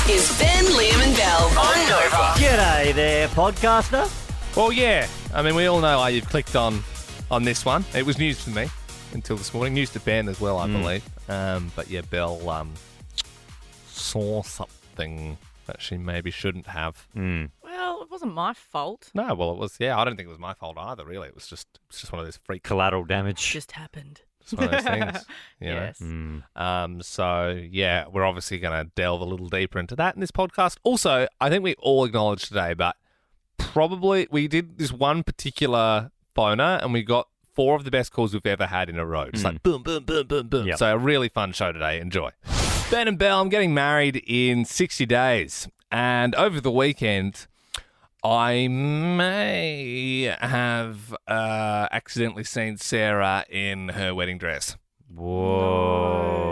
This is Ben, Liam and Belle on Nova. G'day there, podcaster. Well, yeah. I mean, we all know why you've clicked on this one. It was news to me until this morning. News to Ben as well, I believe. But yeah, Belle saw something that she maybe shouldn't have. Well, it wasn't my fault. No, well, it was. Yeah, I don't think it was my fault either. Really, it's just one of those freak. Collateral damage. Just happened. It's one of those things. You Yes. know? So yeah, we're obviously going to delve a little deeper into that in this podcast. Also, I think we all acknowledge today, but probably we did this one particular phoner and we got 4 of the best calls we've ever had in a row. Just like boom, boom, boom, boom, boom. Yep. So a really fun show today. Enjoy. Ben and Belle, I'm getting married in 60 days. And over the weekend, I may have accidentally seen Sarah in her wedding dress. Whoa.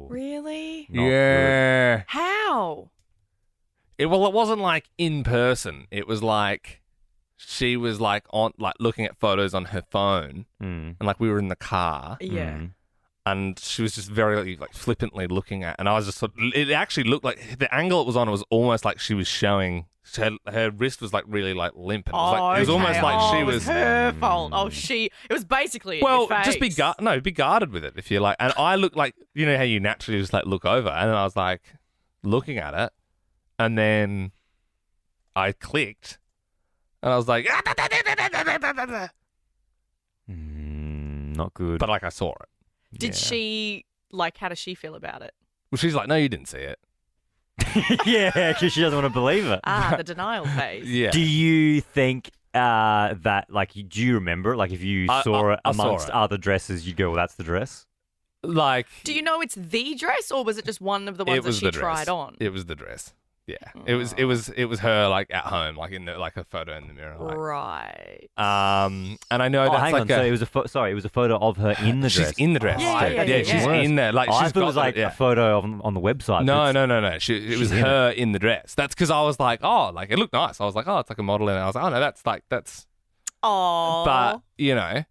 Really? Not yeah. How? It wasn't like in person. It was like she was like looking at photos on her phone, and like we were in the car, Yeah. and she was just very like flippantly looking at, and I was just it actually looked like the angle it was on. It was almost like she was showing her wrist was like really like limp, and it was almost like she it was her fault. It was basically in your face. just be guarded with it if you like. And I looked like, you know how you naturally just like look over, and then I was like looking at it, and then I clicked, and I was like, not good. but like I saw it. Did she, how does she feel about it? Well, she's like, no, you didn't see it. yeah, because she doesn't want to believe it. The denial phase. Yeah. Do you think that, do you remember, if you saw it I saw amongst it. other dresses, you'd go, well, that's the dress? Like, Do you know it's the dress, or was it just one of the ones it was that she the dress. tried on? It was the dress. Yeah. It was her like at home, like in like a photo in the mirror. Like. Right. And I know Oh, that's hang like on. So it was it was a photo of her in the dress. She's in the dress. Yeah, she's yeah. in there. Like I she's thought it got was like yeah. a photo on the website. No. It she's was in her in the dress. That's because I was like, oh, like it looked nice. I was like, oh, it's like a model, and I was like, oh no, that's. Oh. But you know,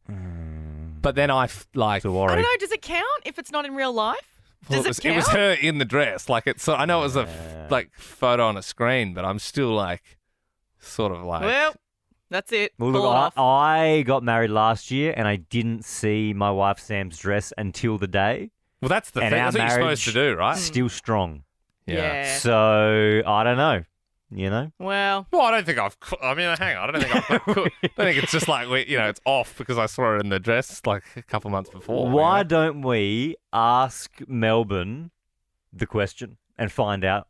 but then I like. To I worry. don't know. Does it count if it's not in real life? Well, Does it was count? her in the dress. Like it's. So I know it was a photo on a screen, but I'm still like, sort of like. Well, that's it. Well, Pull it look, off. I got married last year and I didn't see my wife Sam's dress until the day. Well, that's the And thing. our That's what you're supposed to do, right? Still strong. Yeah. So, I don't know. You know? Well, Well, I don't think I've. I mean, hang on. I don't think I've. I don't think it's just like it's off because I saw her in the dress like a couple months before. Why you know? don't we ask Melbourne the question and find out?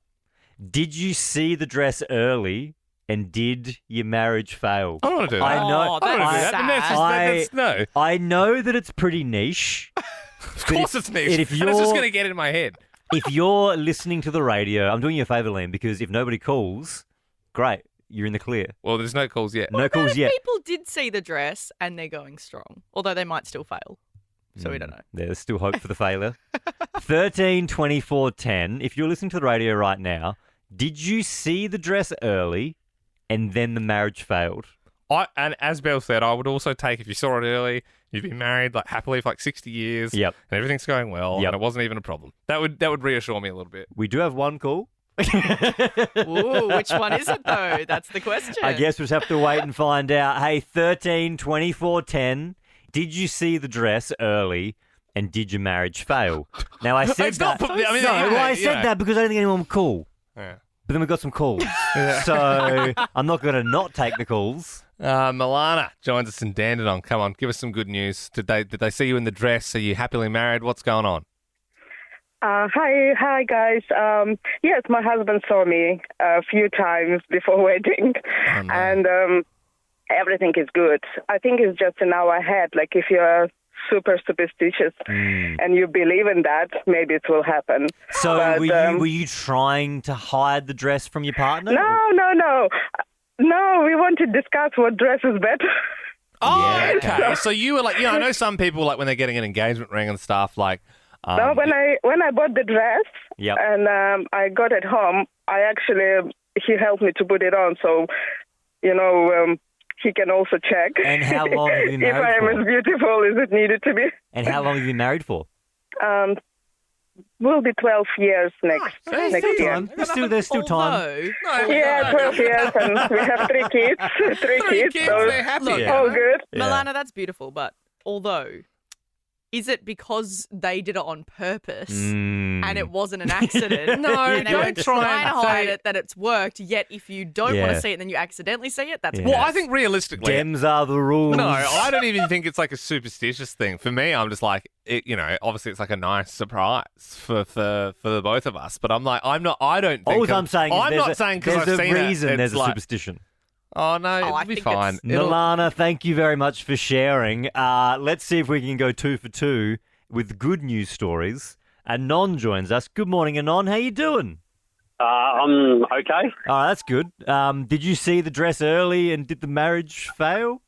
Did you see the dress early and did your marriage fail? I don't want to do that. I know. Oh, I don't want to do that's that. That's sad. just, no. I know that it's pretty niche. Of course it's niche. if And it's just going to get in my head. If you're listening to the radio, I'm doing you a favour, Liam, because if nobody calls, great, you're in the clear. Well, there's no calls yet. No calls yet. people did see the dress and they're going strong, although they might still fail. So we don't know. There's still hope for the failure. 13 24 10. If you're listening to the radio right now, did you see the dress early and then the marriage failed? And as Belle said, I would also take if you saw it early, you've been married like happily for like 60 years, Yep. and everything's going well, Yep. and it wasn't even a problem. That would reassure me a little bit. We do have one call. Ooh, which one is it though? That's the question. I guess we'll just have to wait and find out. Hey, 13 24 10. Did you see the dress early and did your marriage fail? Now, I said It's not that. put- I mean, no, you know, I you said know. that because I didn't think anyone would call. Yeah. But then we got some calls. So I'm not going to not take the calls. Milana joins us in Dandenong. Come on, give us some good news. Did they see you in the dress? Are you happily married? What's going on? Hi guys. Yes, my husband saw me a few times before wedding, Oh, no. and everything is good. I think it's just in our head. Like if you're super superstitious and you believe in that, maybe it will happen. So But, were you trying to hide the dress from your partner? No. No, we want to discuss what dress is better. Oh, Yeah. okay. So you were like, I know some people like when they're getting an engagement ring and stuff, like. No, when I bought the dress Yep. and I got it home, he helped me to put it on. So, he can also check And how long have you been if married I am for? as beautiful as it needed to be. And how long have you been married for? will be 12 years next There's next still year. time. There's still time. Although, Yeah, 12 years, and we have 3 kids. Three kids, so they're happy. Look, Yeah. all good. Yeah. Milana, that's beautiful, but although, is it because they did it on purpose and it wasn't an accident? No, and they were don't just try trying and to hide say- it that it's worked, yet if you don't want Yeah. to see it and then you accidentally see it, that's Yeah. Well, worse. I think realistically, Dems are the rules. no, I don't even think it's like a superstitious thing. For me, I'm just like, obviously it's like a nice surprise for the both of us. But I'm like, I don't think. All I'm saying is I'm there's not saying because there's I've a seen reason it. there's It's a like, superstition. oh no, I it'll be think fine. it's- Milana, thank you very much for sharing. Let's see if we can go 2 for 2 with good news stories. Anon joins us. Good morning, Anon. How you doing? I'm okay. All right, that's good. Did you see the dress early and did the marriage fail?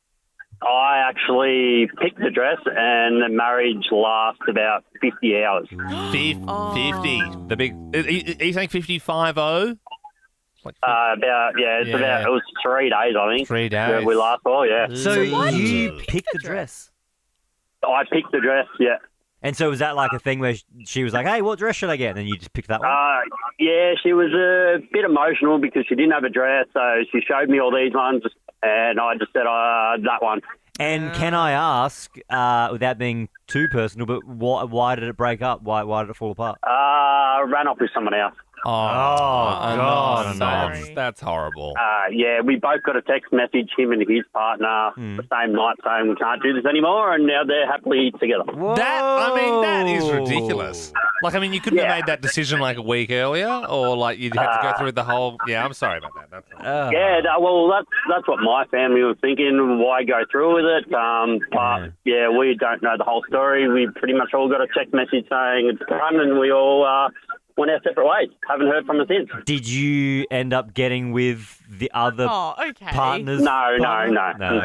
I actually picked the dress, and the marriage lasts about 50 hours. 50. The big. Are you saying 55-0? Like It was 3 days, I think. 3 that days. we last for, yeah. So why did you you picked the dress. I picked the dress, yeah. And so was that like a thing where she was like, hey, what dress should I get? And then you just picked that one? Yeah, she was a bit emotional because she didn't have a dress, so she showed me all these ones, and I just said, that one. And can I ask, without being too personal, but why did it break up? Why did it fall apart? I ran off with someone else. Oh, God, sorry. that's horrible. Yeah, we both got a text message, him and his partner, the same night saying we can't do this anymore, and now they're happily together. That is ridiculous. Like, I mean, you couldn't have made that decision like a week earlier, or like you'd have to go through the whole. Yeah, I'm sorry about that. That's all. Yeah, that's what my family was thinking. Why go through with it? But we don't know the whole story. We pretty much all got a text message saying it's done, and we all went our separate ways. Haven't heard from her since. Did you end up getting with the other okay. partners? No. No,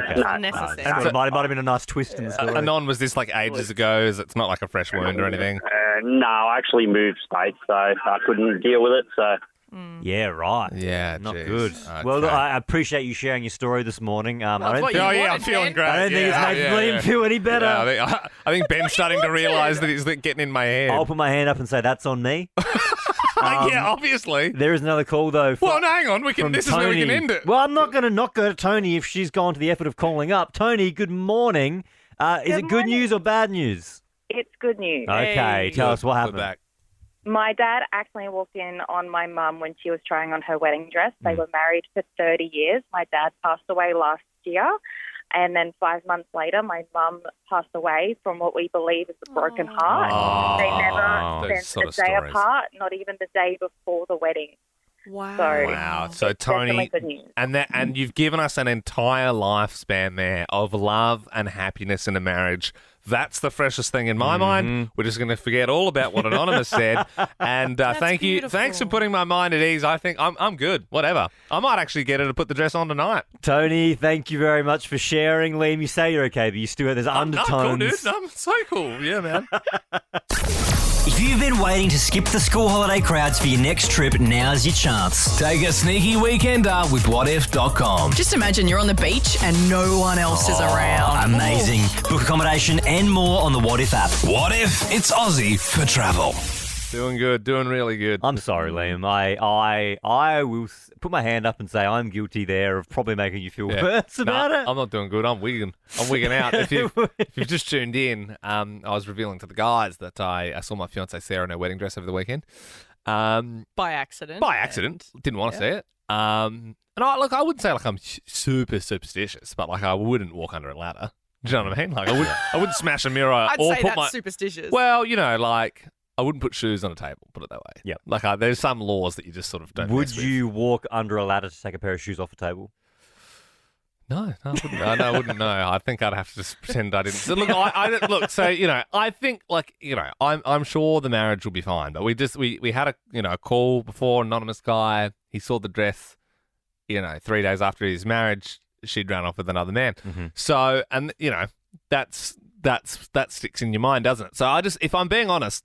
okay. Unnecessary. It might have been a nice twist in the story. Anon, was this like ages ago? It's not like a fresh wound or anything. No, I actually moved states, so I couldn't deal with it. So Yeah, right. Yeah, Not geez. good. Okay. Well, look, I appreciate you sharing your story this morning. I don't what think, you Oh yeah, I'm wanted, feeling Ben. great. I don't think it's made Liam feel any better. Yeah, I think Ben's starting to realise that he's getting in my head. I'll put my hand up and say that's on me. Yeah, obviously. There is another call though. Well, no, hang on. This is where we can end it. Well, I'm not going to not go to Tony if she's gone to the effort of calling up. Tony, good morning. Is it good news or bad news? It's good news. Okay, tell us what Good happened. back. My dad accidentally walked in on my mum when she was trying on her wedding dress. They were married for 30 years. My dad passed away last year. And then 5 months later, my mum passed away from what we believe is a broken heart. They never Those spent sort a of day stories. apart, not even the day before the wedding. Wow. So Wow. So it's definitely Tony, good news. and you've given us an entire lifespan there of love and happiness in a marriage. That's the freshest thing in my mind. We're just going to forget all about what Anonymous said. And thank you. beautiful. Thanks for putting my mind at ease. I think I'm good. Whatever. I might actually get her to put the dress on tonight. Tony, thank you very much for sharing. Liam, you say you're okay, but you still there's undertones. I'm cool, dude. I'm so cool. Yeah, man. If you've been waiting to skip the school holiday crowds for your next trip, now's your chance. Take a sneaky weekender with whatif.com. Just imagine you're on the beach and no one else is around. Amazing. Book accommodation and more on the What If app. What if it's Aussie for travel? Doing good. Doing really good. I'm sorry, Liam. I will put my hand up and say I'm guilty there of probably making you feel worse about it. I'm not doing good. I'm wigging out. If you've just tuned in, I was revealing to the guys that I saw my fiancée Sarah in her wedding dress over the weekend. By accident. By accident. Didn't want to see it. And I wouldn't say like I'm super superstitious, but like I wouldn't walk under a ladder. Do you know what I mean? Like I wouldn't smash a mirror I'd or say put that's superstitious. Well, like I wouldn't put shoes on a table. Put it that way. Yeah. Like there's some laws that you just sort of don't. Would mess with. you walk under a ladder to take a pair of shoes off a table? No, I wouldn't. I wouldn't know. I think I'd have to just pretend I didn't. So look, look. So I think I'm sure the marriage will be fine. But we had a call before, anonymous guy. He saw the dress. 3 days after his marriage, she'd ran off with another man. Mm-hmm. So that sticks in your mind, doesn't it? So if I'm being honest,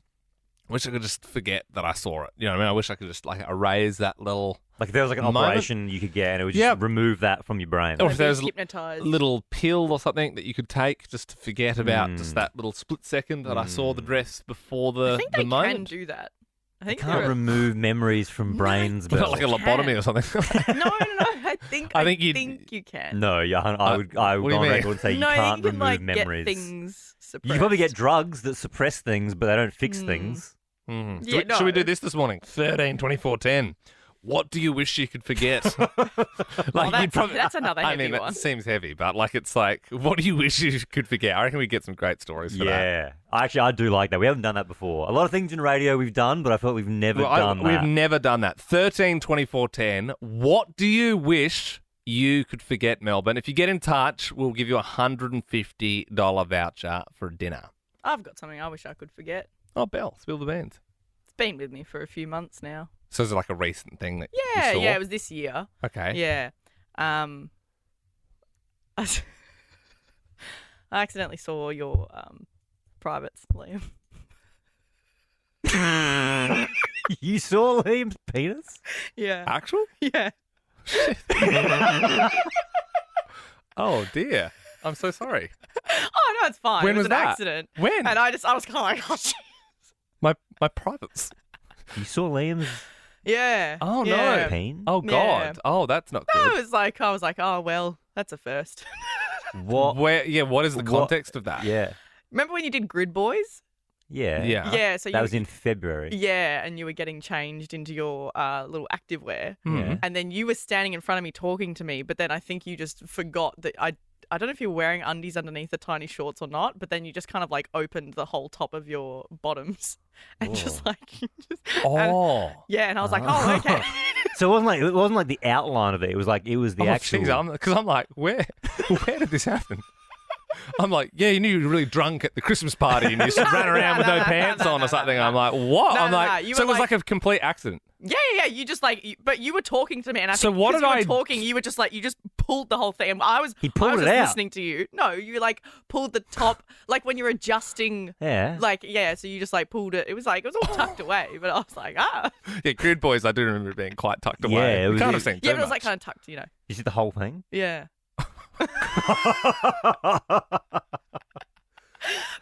wish I could just forget that I saw it. You know what I mean? I wish I could just like erase that little. Like if there was like an moment. operation you could get and it would just remove that from your brain. Or if there's a hypnotized. little pill or something that you could take just to forget about just that little split second that I saw the dress before I think the they moment. can do that. I You think can't remove memories from brains, Not Belle. like a lobotomy or something. No. I think you can. No, I would go what do you on mean? record and say you No, can't you can remove like memories. get things suppressed. You can probably get drugs that suppress things, but they don't fix things. Mhm. Yeah, Should we no. do this morning? 13, 24, 10. What do you wish you could forget? That's another I heavy mean, one. that seems heavy, but like it's like, what do you wish you could forget? I reckon we get some great stories for that. Yeah. Actually, I do like that. We haven't done that before. A lot of things in radio we've done, but I felt we've never done that. We've never done that. 13, 24, 10. What do you wish you could forget, Melbourne? If you get in touch, we'll give you a $150 voucher for dinner. I've got something I wish I could forget. Oh, Belle, spill the beans. It's been with me for a few months now. So is it like a recent thing that you Yeah, saw? it was this year. Okay. Yeah. I accidentally saw your privates, Liam. You saw Liam's penis? Yeah. Actual? Yeah. Oh, dear. I'm so sorry. Oh no, it's fine. When it was was an that? accident. When? And I was kind of like, oh shit. My privates. You saw Liam's Yeah. Oh, yeah. no. pain? Oh, God. Oh, that's not No, good. it was like I was like, oh well, that's a first. What? What is the What- context of that? Yeah. Remember when you did Grid Boys? Yeah. Yeah. Yeah. So That you was in February. Yeah, and you were getting changed into your little activewear. Yeah. And then you were standing in front of me talking to me, but then I think you just forgot that I don't know if you were wearing undies underneath the tiny shorts or not, but then you just kind of like opened the whole top of your bottoms and just like Oh. yeah, and I was like, oh okay. So it wasn't like the outline of it. It was the actual. Because I'm like, where did this happen? I'm like, yeah, you knew you were really drunk at the Christmas party and you just ran around with no pants on or something. I'm like, what? No, I'm no, like, no, you so it were was like a complete accident. Yeah. You just like, but you were talking to me, and I So think what 'cause did you were I- talking, you were just like, you just pulled the whole thing. And He pulled I was it just out. listening to you. No, you like pulled the top, like when you're adjusting. Yeah. Like so you just like pulled it. It was all tucked away, but I was like, ah. Yeah, Grid Boys, I do remember it being quite tucked away. Yeah, it We was- can't have seen Yeah, too but it was like much. kind of tucked, you know. You see the whole thing? Yeah.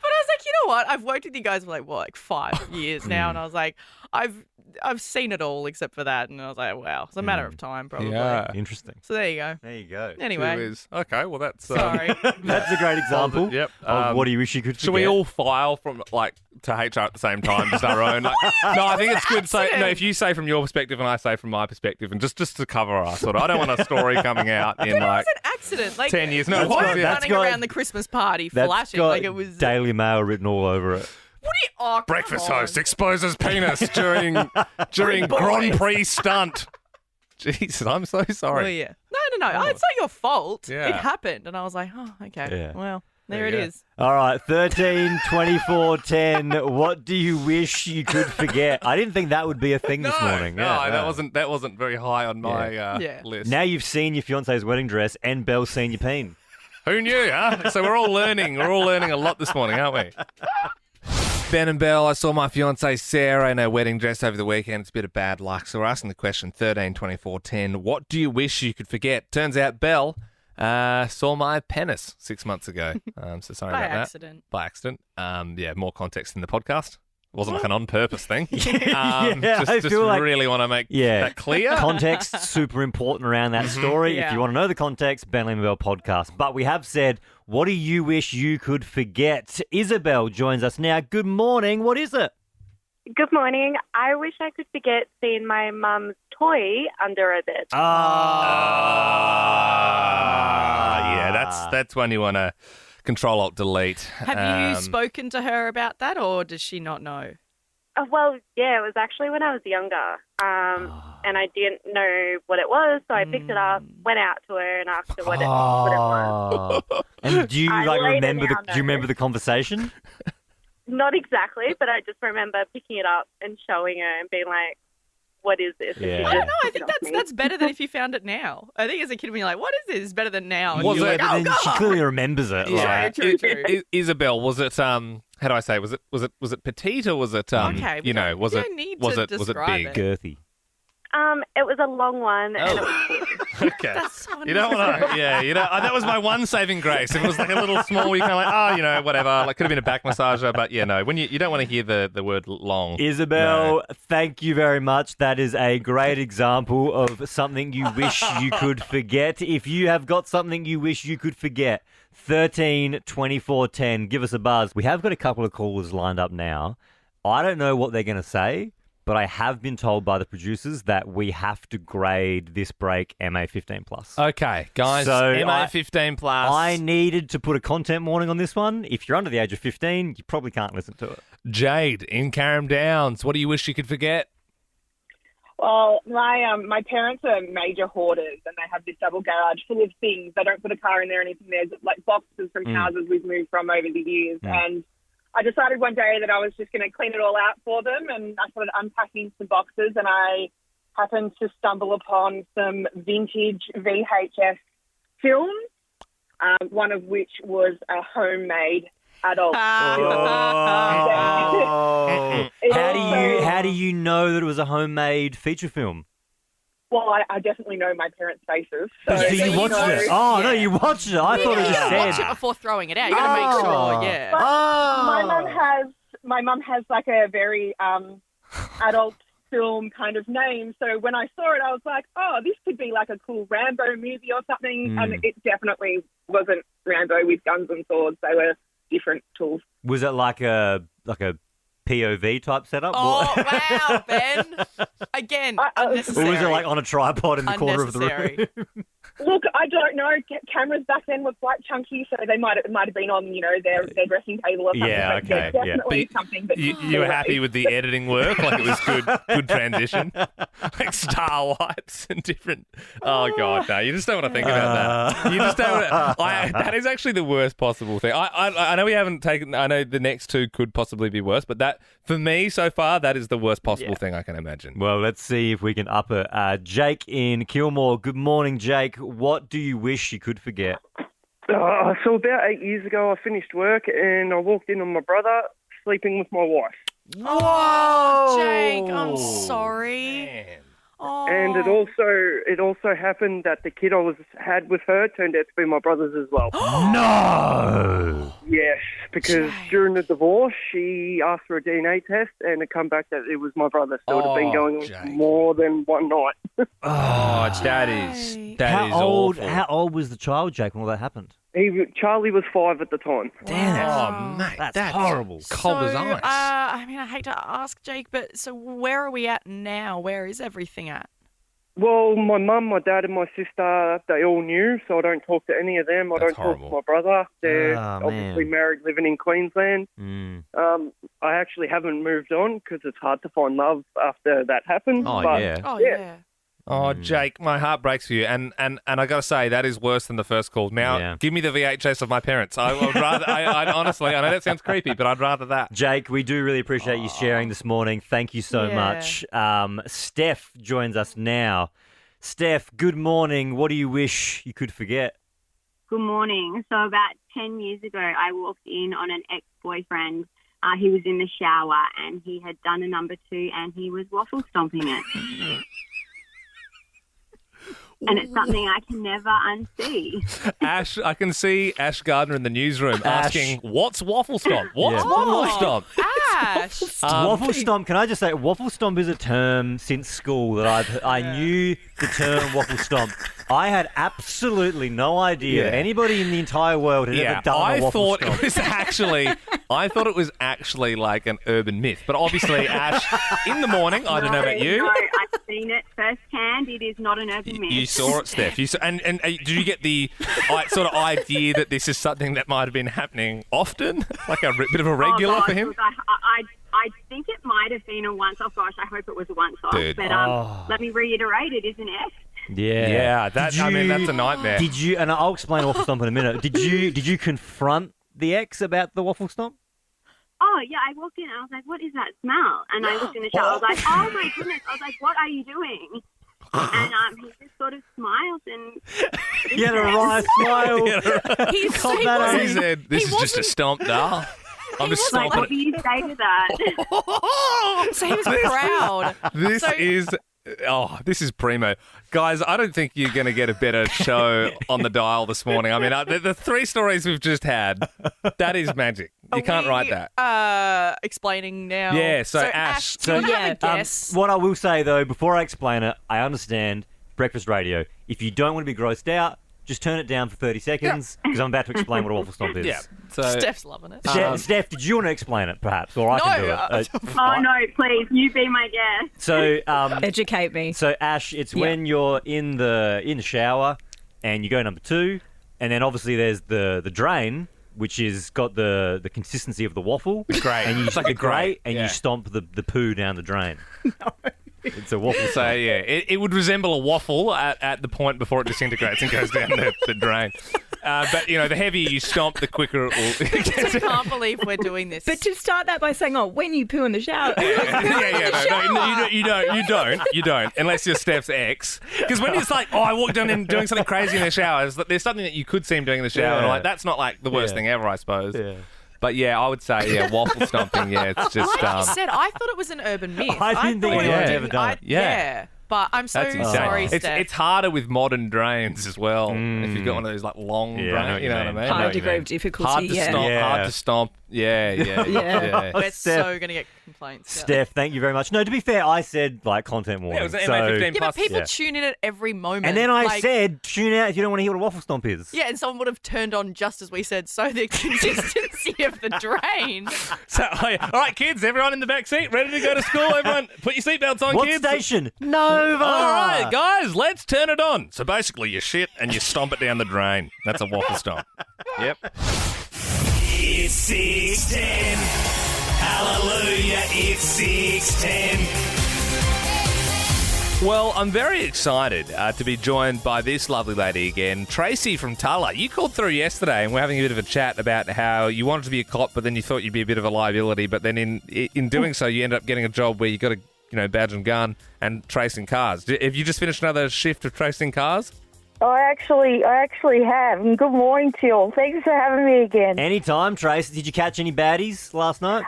But I was like, you know what? I've worked with you guys for like 5 years now, and I was like, I've seen it all except for that, and I was like, wow, it's a matter of time, probably. Yeah. Interesting. So there you go. There you go. Anyway, It is. Okay, well, that's... sorry. That's a great example. Yep. Of what do you wish you could forget? Should we all file from to HR at the same time, just our own? No, I think it's good. So no, if you say from your perspective and I say from my perspective, and just to cover us, sort of. I don't want a story coming out in It was an accident. Like 10 years. No, you it was, weren't yeah. That's running got- around the Christmas party That's flashing got like it was. Daily Mail written all over it. What do you? Oh, come breakfast on. host exposes penis during Grand Prix stunt. Jesus, I'm so Oh sorry. yeah. No. Oh, it's not your fault. Yeah. It happened, and I was like, oh, okay. Yeah. Well, there you it go. is. All right, 13, 24, 10. What do you wish you could forget? I didn't think that would be a thing this morning. No, Yeah, that wasn't very high on my Yeah. list. Now you've seen your fiance's wedding dress and Belle's seen your peen. Who knew, huh? So we're all learning. We're all learning a lot this morning, aren't we? Ben and Belle, I saw my fiancée Sarah in her wedding dress over the weekend. It's a bit of bad luck. So we're asking the question, 13, 24, 10. What do you wish you could forget? Turns out Belle saw my penis 6 months ago. So sorry By about accident. that. By accident. Yeah, more context in the podcast. It wasn't like an on-purpose thing. Yeah, I just feel like- really want to make that clear. Context, super important around that story. Yeah. If you want to know the context, Ben and Belle podcast. But we have said, what do you wish you could forget? Isabel joins us now. Good morning. What is it? Good morning. I wish I could forget seeing my mum's toy under her bed. Yeah, that's when you want to Control-Alt-Delete. Have you spoken to her about that, or does she not know? Well, yeah, it was actually when I was younger, and I didn't know what it was, so I picked it up, went out to her, and asked her what it was. And do you I like laid it remember down, do you remember the conversation? Not exactly, but I just remember picking it up and showing her and being like, what is this? And Yeah. she I I just don't know. I took think it off me. that's better than if you found it now. I think as a kid, when you're like, "What is this?" It's better than now. And Was you're it- like, but "Oh then she god." clearly remembers it. Yeah. Like, True. Isabel, was it how do I say? Was it petite or was it Okay, we you know, don't- was you it don't need was to it describe it. girthy. It was a long one, and it was Okay. That's so You don't want to, that was my one saving grace. If it was like a little small, you kind of like, whatever. Like, could have been a back massager, but no. When you don't want to hear the word long. Isabel, thank you very much. That is a great example of something you wish you could forget. If you have got something you wish you could forget, 13 24 10, give us a buzz. We have got a couple of callers lined up now. I don't know what they're going to say, but I have been told by the producers that we have to grade this break MA 15+. Okay, guys. So MA 15+. I needed to put a content warning on this one. If you're under the age of 15, you probably can't listen to it. Jade in Carrum Downs. What do you wish you could forget? Well, my parents are major hoarders, and they have this double garage full of things. They don't put a car in there or anything. There's like boxes from houses we've moved from over the years, and I decided one day that I was just going to clean it all out for them, and I started unpacking some boxes, and I happened to stumble upon some vintage VHS films, one of which was a homemade adult film. How do you know that it was a homemade feature film? Well, I definitely know my parents' faces. So So you watched it? Oh, no, you watched it. I thought it just Watch said. it before throwing it out. You got to make sure. Yeah. But my mum has like a very adult film kind of name. So when I saw it, I was like, oh, this could be like a cool Rambo movie or something. And it definitely wasn't Rambo with guns and swords. They were different tools. Was it like a POV type setup? Oh, wow, Ben. Again, unnecessary. Or was it like on a tripod in the corner of the Unnecessary. room? Look, I don't know. Cameras back then were quite chunky, so it might have been on, their dressing table or something. Yeah, but okay, there's definitely something. But You were happy with the editing work? Like it was good transition? Like star wipes and different... Oh, God, no. You just don't want to think about that. You just don't want to... That is actually the worst possible thing. I know we haven't taken... I know the next two could possibly be worse, but that, for me so far, that is the worst possible thing I can imagine. Well, let's see if we can up it. Jake in Kilmore. Good morning, Jake. What do you wish you could forget? So about 8 years ago, I finished work and I walked in on my brother sleeping with my wife. Oh, Jake, I'm sorry. Man. Oh. And it also happened that the kid I had with her turned out to be my brother's as well. No! Yes, because during the divorce, she asked for a DNA test and it come back that it was my brother. So it had been going on for more than one night. That is awful. How old was the child, Jake, when all that happened? Charlie was 5 at the time. Damn it. Oh, mate, That's horrible. Cold as ice. I mean, I hate to ask, Jake, but so where are we at now? Where is everything at? Well, my mum, my dad and my sister, they all knew, so I don't talk to any of them. I don't talk to my brother. They're obviously married, living in Queensland. I actually haven't moved on because it's hard to find love after that happened. Oh, Jake, my heart breaks for you, and I got to say that is worse than the first call. Now, give me the VHS of my parents. I would rather. I honestly, I know that sounds creepy, but I'd rather that. Jake, we do really appreciate you sharing this morning. Thank you so much. Steph joins us now. Steph, good morning. What do you wish you could forget? Good morning. So about 10 years ago, I walked in on an ex-boyfriend. He was in the shower and he had done a number 2 and he was waffle stomping it. And it's something I can never unsee. Ash, I can see Ash Gardner in the newsroom asking, "What's waffle stomp? What's waffle stomp?" Ash, waffle stomp. Can I just say, waffle stomp is a term since school that I knew the term waffle stomp. I had absolutely no idea anybody in the entire world had ever done a waffle stomp. I thought it was actually like an urban myth, but obviously, Ash, in the morning, I don't know about you. No, I've seen it firsthand. It is not an urban myth. You saw it, Steph. And did you get the sort of idea that this is something that might have been happening often, like a bit of a regular for him? Look, I think it might have been a once-off. Gosh, I hope it was a once-off. Dude. But let me reiterate, it is an F. Yeah, that's a nightmare. Did you? And I'll explain waffle stomp in a minute. Did you confront the ex about the waffle stomp? oh, yeah, I walked in and I was like, what is that smell? And I looked in the shower. I was like, oh, my goodness. I was like, what are you doing? And he just sort of smiled and... You had a wry smile. He said, this is just a stomp, doll. I'm just stomping what do you say to that? So he was proud. This is primo. Guys, I don't think you're going to get a better show on the dial this morning. I mean, the three stories we've just had, that is magic. You can't write that. Explaining now. Yeah, so Ash. Do you have a guess? What I will say, though, before I explain it, I understand breakfast radio. If you don't want to be grossed out, just turn it down for 30 seconds because I'm about to explain what a waffle stomp is. Yeah. So, Steph's loving it. Steph, did you want to explain it, perhaps? Or I can do it. Oh, no, please. You be my guest. So, educate me. So, Ash, it's when you're in the shower and you go number 2, and then obviously there's the drain, which is got the consistency of the waffle. The grate. And you It's like a grate. and you stomp the poo down the drain. It's a waffle. So yeah, it would resemble a waffle at the point before it disintegrates and goes down the drain. But you know, the heavier you stomp, the quicker it will. I can't believe we're doing this. But to start that by saying, "Oh, when you poo in the shower," you don't, unless you're Steph's ex. Because when it's like, oh, I walked down and doing something crazy in the shower, there's something that you could see him doing in the shower, and like that's not like the worst thing ever, I suppose. Yeah. But yeah, I would say waffle stomping. Yeah, it's just. Like you said, I thought it was an urban myth. I didn't think anyone had ever done it. Yeah. But I'm so sorry, Steph. It's harder with modern drains as well. If you've got one of those like long drains, you know what I mean? High degree of difficulty. Hard to stomp. Yeah. We're so going to get complaints. Steph, thank you very much. No, to be fair, I said like content warning. Yeah, it was an MA15 but people tune in at every moment. And then I said, tune out if you don't want to hear what a waffle stomp is. Yeah, and someone would have turned on just as we said, so the consistency of the drain. So, all right, kids, everyone in the back seat, ready to go to school? Everyone, put your seatbelts on, What kids. station? Nova. All right, guys, let's turn it on. So basically, you shit and you stomp it down the drain. That's a waffle stomp. Yep. It's 6:10. Hallelujah, it's 6:10. Well, I'm very excited to be joined by this lovely lady again, Tracy from Tulla. You called through yesterday and we're having a bit of a chat about how you wanted to be a cop, but then you thought you'd be a bit of a liability, but then in doing so, you end up getting a job where you got a badge and gun and tracing cars. Have you just finished another shift of tracing cars? I actually have. And good morning to you all. Thanks for having me again. Anytime, Trace. Did you catch any baddies last night?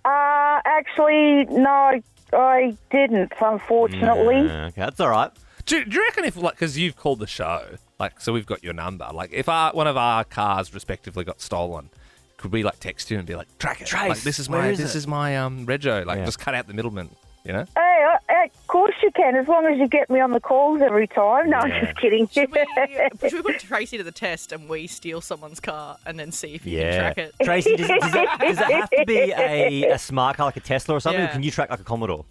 Actually, no, I didn't, unfortunately. Okay, that's all right. Do you reckon if, like, because you've called the show, like, so we've got your number, like, if one of our cars respectively got stolen, could we, like, text you and be like, track it? Trace, like, this is my rego. Like, just cut out the middleman, you know? Hey, of course you can, as long as you get me on the calls every time. No, I'm just kidding. Should we put Tracy to the test and we steal someone's car and then see if you can track it? Tracy, does it have to be a smart car like a Tesla or something? Or can you track like a Commodore?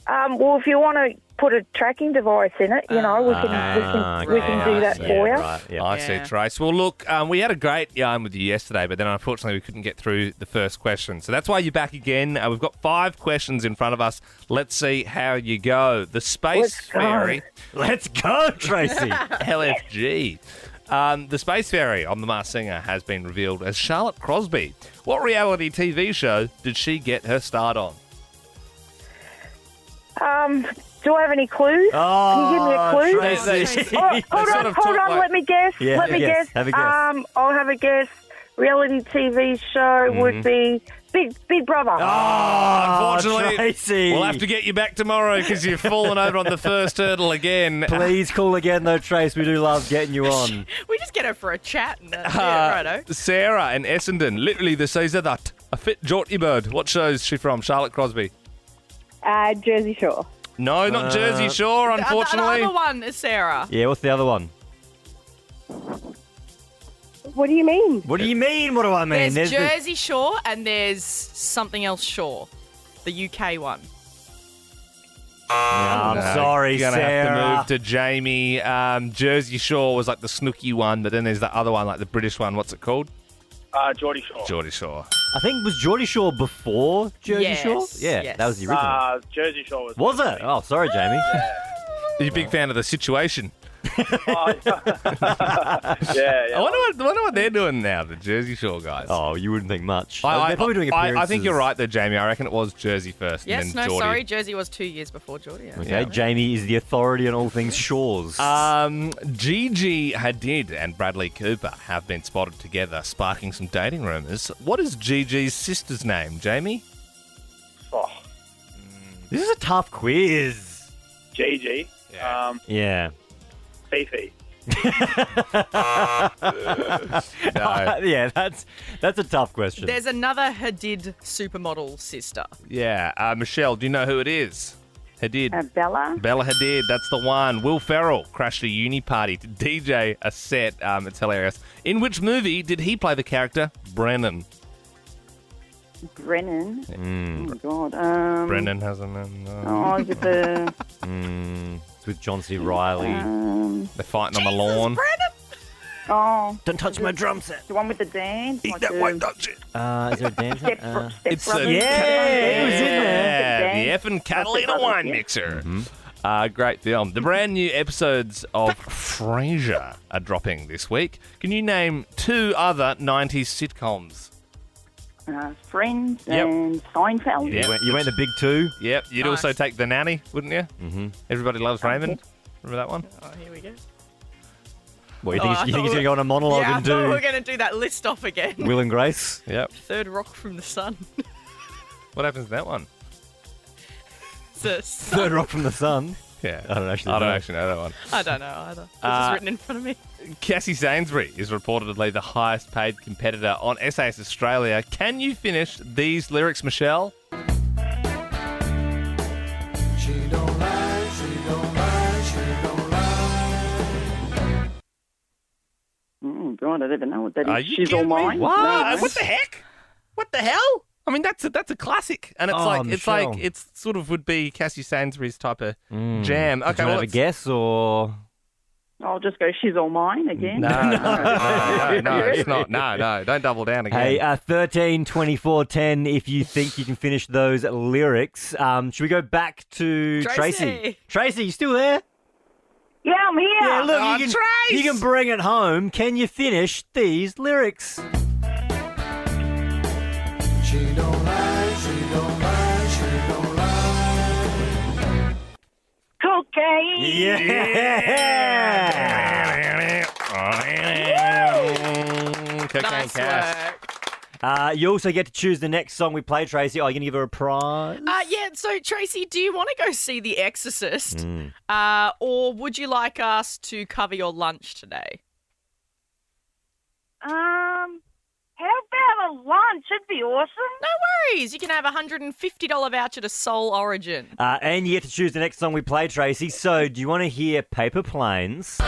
Well, if you want to put a tracking device in it, we can do that for you. Right, yeah. I see, Trace. Well, look, we had a great yarn with you yesterday, but then unfortunately we couldn't get through the first question. So that's why you're back again. We've got 5 questions in front of us. Let's see how you go. The Space Fairy. Let's go, Tracy. LFG. The Space Fairy on The Masked Singer has been revealed as Charlotte Crosby. What reality TV show did she get her start on? Do I have any clues? Can you give me a clue? Hold on. Let me guess. Yeah, let me guess. Have a guess. I'll have a guess. Reality TV show would be Big Brother. Unfortunately, Tracy. We'll have to get you back tomorrow because you've fallen over on the first hurdle again. Please call again, though, Trace. We do love getting you on. We just get her for a chat. And righto. Sarah in Essendon, literally the Caesar that. A fit jaunty bird. What show is she from? Charlotte Crosby. Jersey Shore. No, not Jersey Shore, unfortunately. The other one is Sarah. Yeah, what's the other one? What do you mean? What do you mean? What do I mean? There's Jersey Shore and there's something else Shore. The UK one. I'm sorry, You're going to Sarah. have to move to Jamie. Jersey Shore was like the snooky one, but then there's the other one, like the British one. What's it called? Geordie Shore. Geordie Shore. I think, was Geordie Shore before Jersey Yes, Shore? Yeah, yes. that was the original. Jersey Shore was. Was it? Oh, sorry, Jamie. Are you a big fan of The Situation? Yeah. I wonder what they're doing now, the Jersey Shore guys. Oh, you wouldn't think much. They're probably doing appearances. I think you're right there, Jamie. I reckon it was Jersey first. Yes, and then no, Geordie. sorry. Jersey was 2 years before Geordie. Okay, Jamie is the authority on all things shores. Gigi Hadid and Bradley Cooper have been spotted together, sparking some dating rumours. What is Gigi's sister's name, Jamie? Oh, This is a tough quiz. Gigi. Yeah. Fifi. Yeah, that's a tough question. There's another Hadid supermodel sister. Yeah. Michelle, do you know who it is? Hadid. Bella. Bella Hadid, that's the one. Will Ferrell crashed a uni party to DJ a set. It's hilarious. In which movie did he play the character Brennan? Brennan. Oh, God. Brennan has a name. Is it the... It's with John C. Reilly. They're fighting on the lawn. Oh. Don't touch my drum set. The one with the dance? Eat that white duck shit. Is there a dancer? It's Brothers. it was in Yeah, there. the effing Catalina wine mixer. Great film. The brand new episodes of Frasier are dropping this week. Can you name 2 other 90s sitcoms? Friends Yep. and Seinfeld. Yep. You went the big 2? Yep. You'd also take The Nanny, wouldn't you? Mm-hmm. Everybody Loves Raymond. Remember that one? Oh, here we go. What, you think he's going to go on a monologue Yeah, I and thought we do were going to do that list off again. Will and Grace? Yep. Third rock from the sun. What happens to that one? It's a sun. Third Rock from the Sun? Yeah. I don't actually I don't know. actually know that one. I don't know either. It's just written in front of me. Cassie Sainsbury is reportedly the highest paid competitor on SAS Australia. Can you finish these lyrics, Michelle? She don't lie, she don't lie, she don't lie. Oh, God, I don't even know what that Are is. you She's all kidding me? mine. What? No. What the heck? What the hell? I mean, that's a classic, and it's Michelle. it's sort of would be Cassie Sainsbury's type of jam. Did Okay, you well, have a guess or? I'll just go, she's all mine again. no, it's not. No, don't double down again. Hey, 13, 24, 10, if you think you can finish those lyrics. Should we go back to Tracy? Tracy, you still there? Yeah, I'm here. Yeah, look, Oh, you can bring it home. Can you finish these lyrics? She don't lie, she don't lie, she don't lie. Cocaine. Cocaine Nice Cash. work. You also get to choose the next song we play, Tracy. Are you going to give her a prize? Yeah, so Tracy, do you want to go see The Exorcist? Or would you like us to cover your lunch today? How about a lunch? It'd be awesome. No worries. You can have a $150 voucher to Soul Origin. And you get to choose the next song we play, Tracy. So, do you want to hear Paper Planes?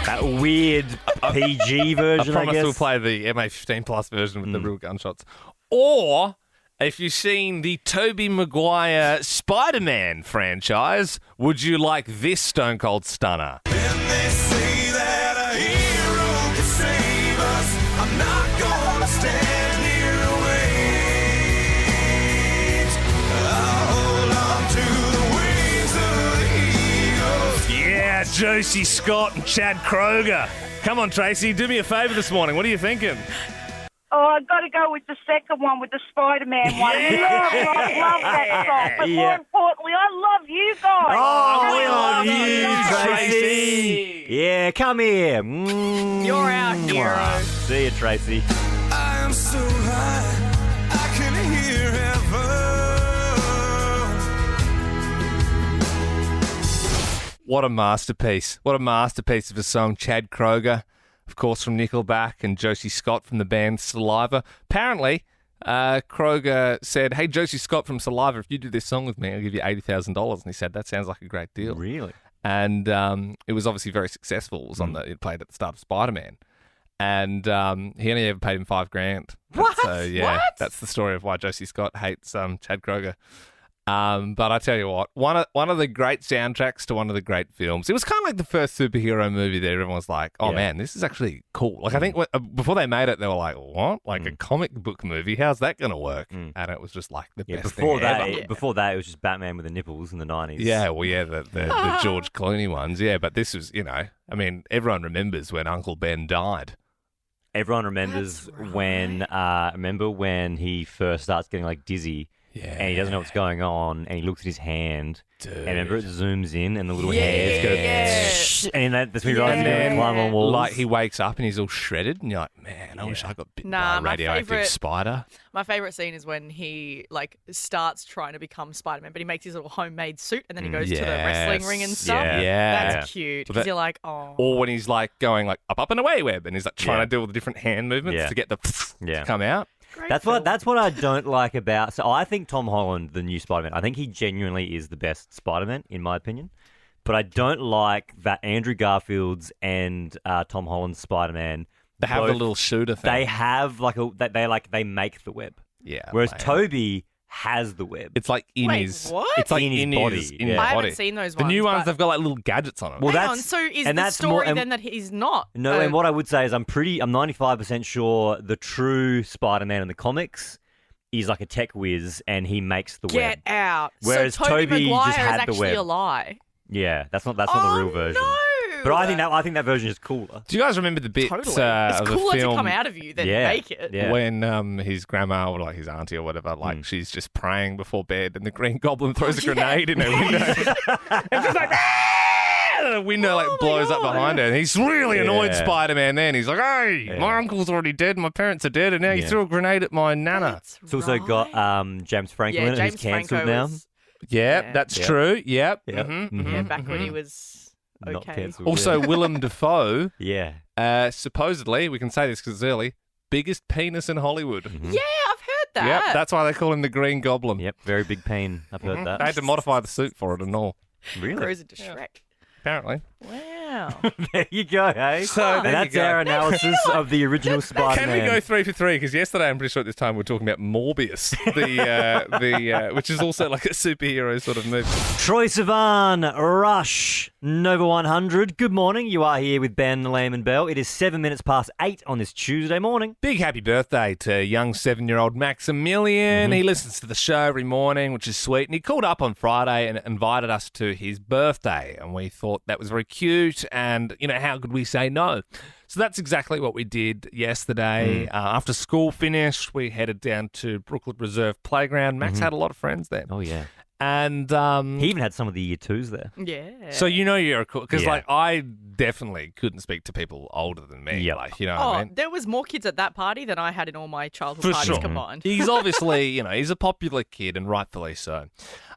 That weird PG version, I promise guess. we'll play the MA15 Plus version with the real gunshots. Or, if you've seen the Tobey Maguire Spider-Man franchise, would you like this Stone Cold Stunner? They say that a hero can save us. I'm not gonna stand here and wait. I'll hold on to the wings of the eagle. Yeah, Josie Scott and Chad Kroger. Come on, Tracy, do me a favour this morning. What are you thinking? Oh, I've got to go with the second one, with the Spider-Man one. I love that song. But more importantly, I love you guys. Oh, we love you, you, Tracy. Yeah, come here. You're our hero. See you, Tracy. I am so high, I can hear heaven. What a masterpiece. What a masterpiece of a song. Chad Kroger, of course, from Nickelback, and Josie Scott from the band Saliva. Apparently, Kroger said, hey, Josie Scott from Saliva, if you do this song with me, I'll give you $80,000. And he said, that sounds like a great deal. Really? And it was obviously very successful. It was it played at the start of Spider-Man. And he only ever paid him $5,000. What? So, yeah, What? that's the story of why Josie Scott hates Chad Kroger. But I tell you what, one of the great soundtracks to one of the great films. It was kind of like the first superhero movie that everyone was like, "Oh man, this is actually cool." Like I think before they made it, they were like, "What? Like a comic book movie? How's that going to work?" And it was just like the best thing ever. Before that, it was just Batman with the nipples in the 90s. Yeah, well, yeah, the George Clooney ones. Yeah, but this was, I mean, everyone remembers when Uncle Ben died. Everyone remembers when he first starts getting like dizzy. Yeah. And he doesn't know what's going on, and he looks at his hand, and remember it zooms in, and the little hairs go, and that's when he runs and climb on walls. Like he wakes up and he's all shredded, and you're like, man, I wish I got bitten by a radioactive spider. My favourite scene is when he like starts trying to become Spider-Man, but he makes his little homemade suit, and then he goes to the wrestling ring and stuff. Yeah. That's cute, because you're like, oh. Or when he's like going like up and away web, and he's like trying to do all the different hand movements to get the to come out. That's what I don't like about. So I think Tom Holland, the new Spider-Man, I think he genuinely is the best Spider-Man in my opinion. But I don't like that Andrew Garfield's and Tom Holland's Spider-Man. They have a little shooter thing. They have they make the web. Yeah. Whereas Toby has the web. It's like in his. What? It's like in his body. I haven't seen those ones. The new ones, they've got like little gadgets on them. Well, Hang on, so is the story then that he's not? No, and what I would say is I'm 95% sure the true Spider-Man in the comics is like a tech whiz and he makes the web. Get out. Whereas so Tobey Toby Maguire just had is the actually web. a lie. Yeah, that's not the real version. No. But I think that version is cooler. Do you guys remember the bits Totally. of It's the cooler film to come out of you than make it. Yeah. when his grandma or like his auntie or whatever, like she's just praying before bed and the Green Goblin throws a grenade in her window. And she's like, and the window like blows up behind her. And he's really annoyed Spider-Man then. He's like, hey, my uncle's already dead, my parents are dead, and now you threw a grenade at my nana. It's also got James Franco in it, who's cancelled now. That's true. Yep. Yeah, back when he was Not cancelled. Also, Willem Dafoe. Yeah. Supposedly, we can say this because it's early, biggest penis in Hollywood. Yeah, I've heard that. Yep, that's why they call him the Green Goblin. Yep, very big peen. I've heard that. They had to modify the suit for it and all. Really? Grows into Shrek. Apparently. Wow. There you go, hey? So and that's our analysis of the original Spider-Man. Can we go 3 for 3? Because yesterday, I'm pretty sure at this time, we were talking about Morbius, which is also like a superhero sort of movie. Troye Sivan, Rush, Nova 100. Good morning. You are here with Ben, Lamb and Belle. It is 7 minutes past 8 on this Tuesday morning. Big happy birthday to young 7-year-old Maximilian. He listens to the show every morning, which is sweet. And he called up on Friday and invited us to his birthday. And we thought that was very cute. And, how could we say no? So that's exactly what we did yesterday. After school finished, we headed down to Brookwood Reserve Playground. Max had a lot of friends there. Oh, yeah. And he even had some of the year twos there. Yeah. So you're cool because I definitely couldn't speak to people older than me. Yeah, what I mean. There was more kids at that party than I had in all my childhood parties combined. He's obviously he's a popular kid and rightfully so.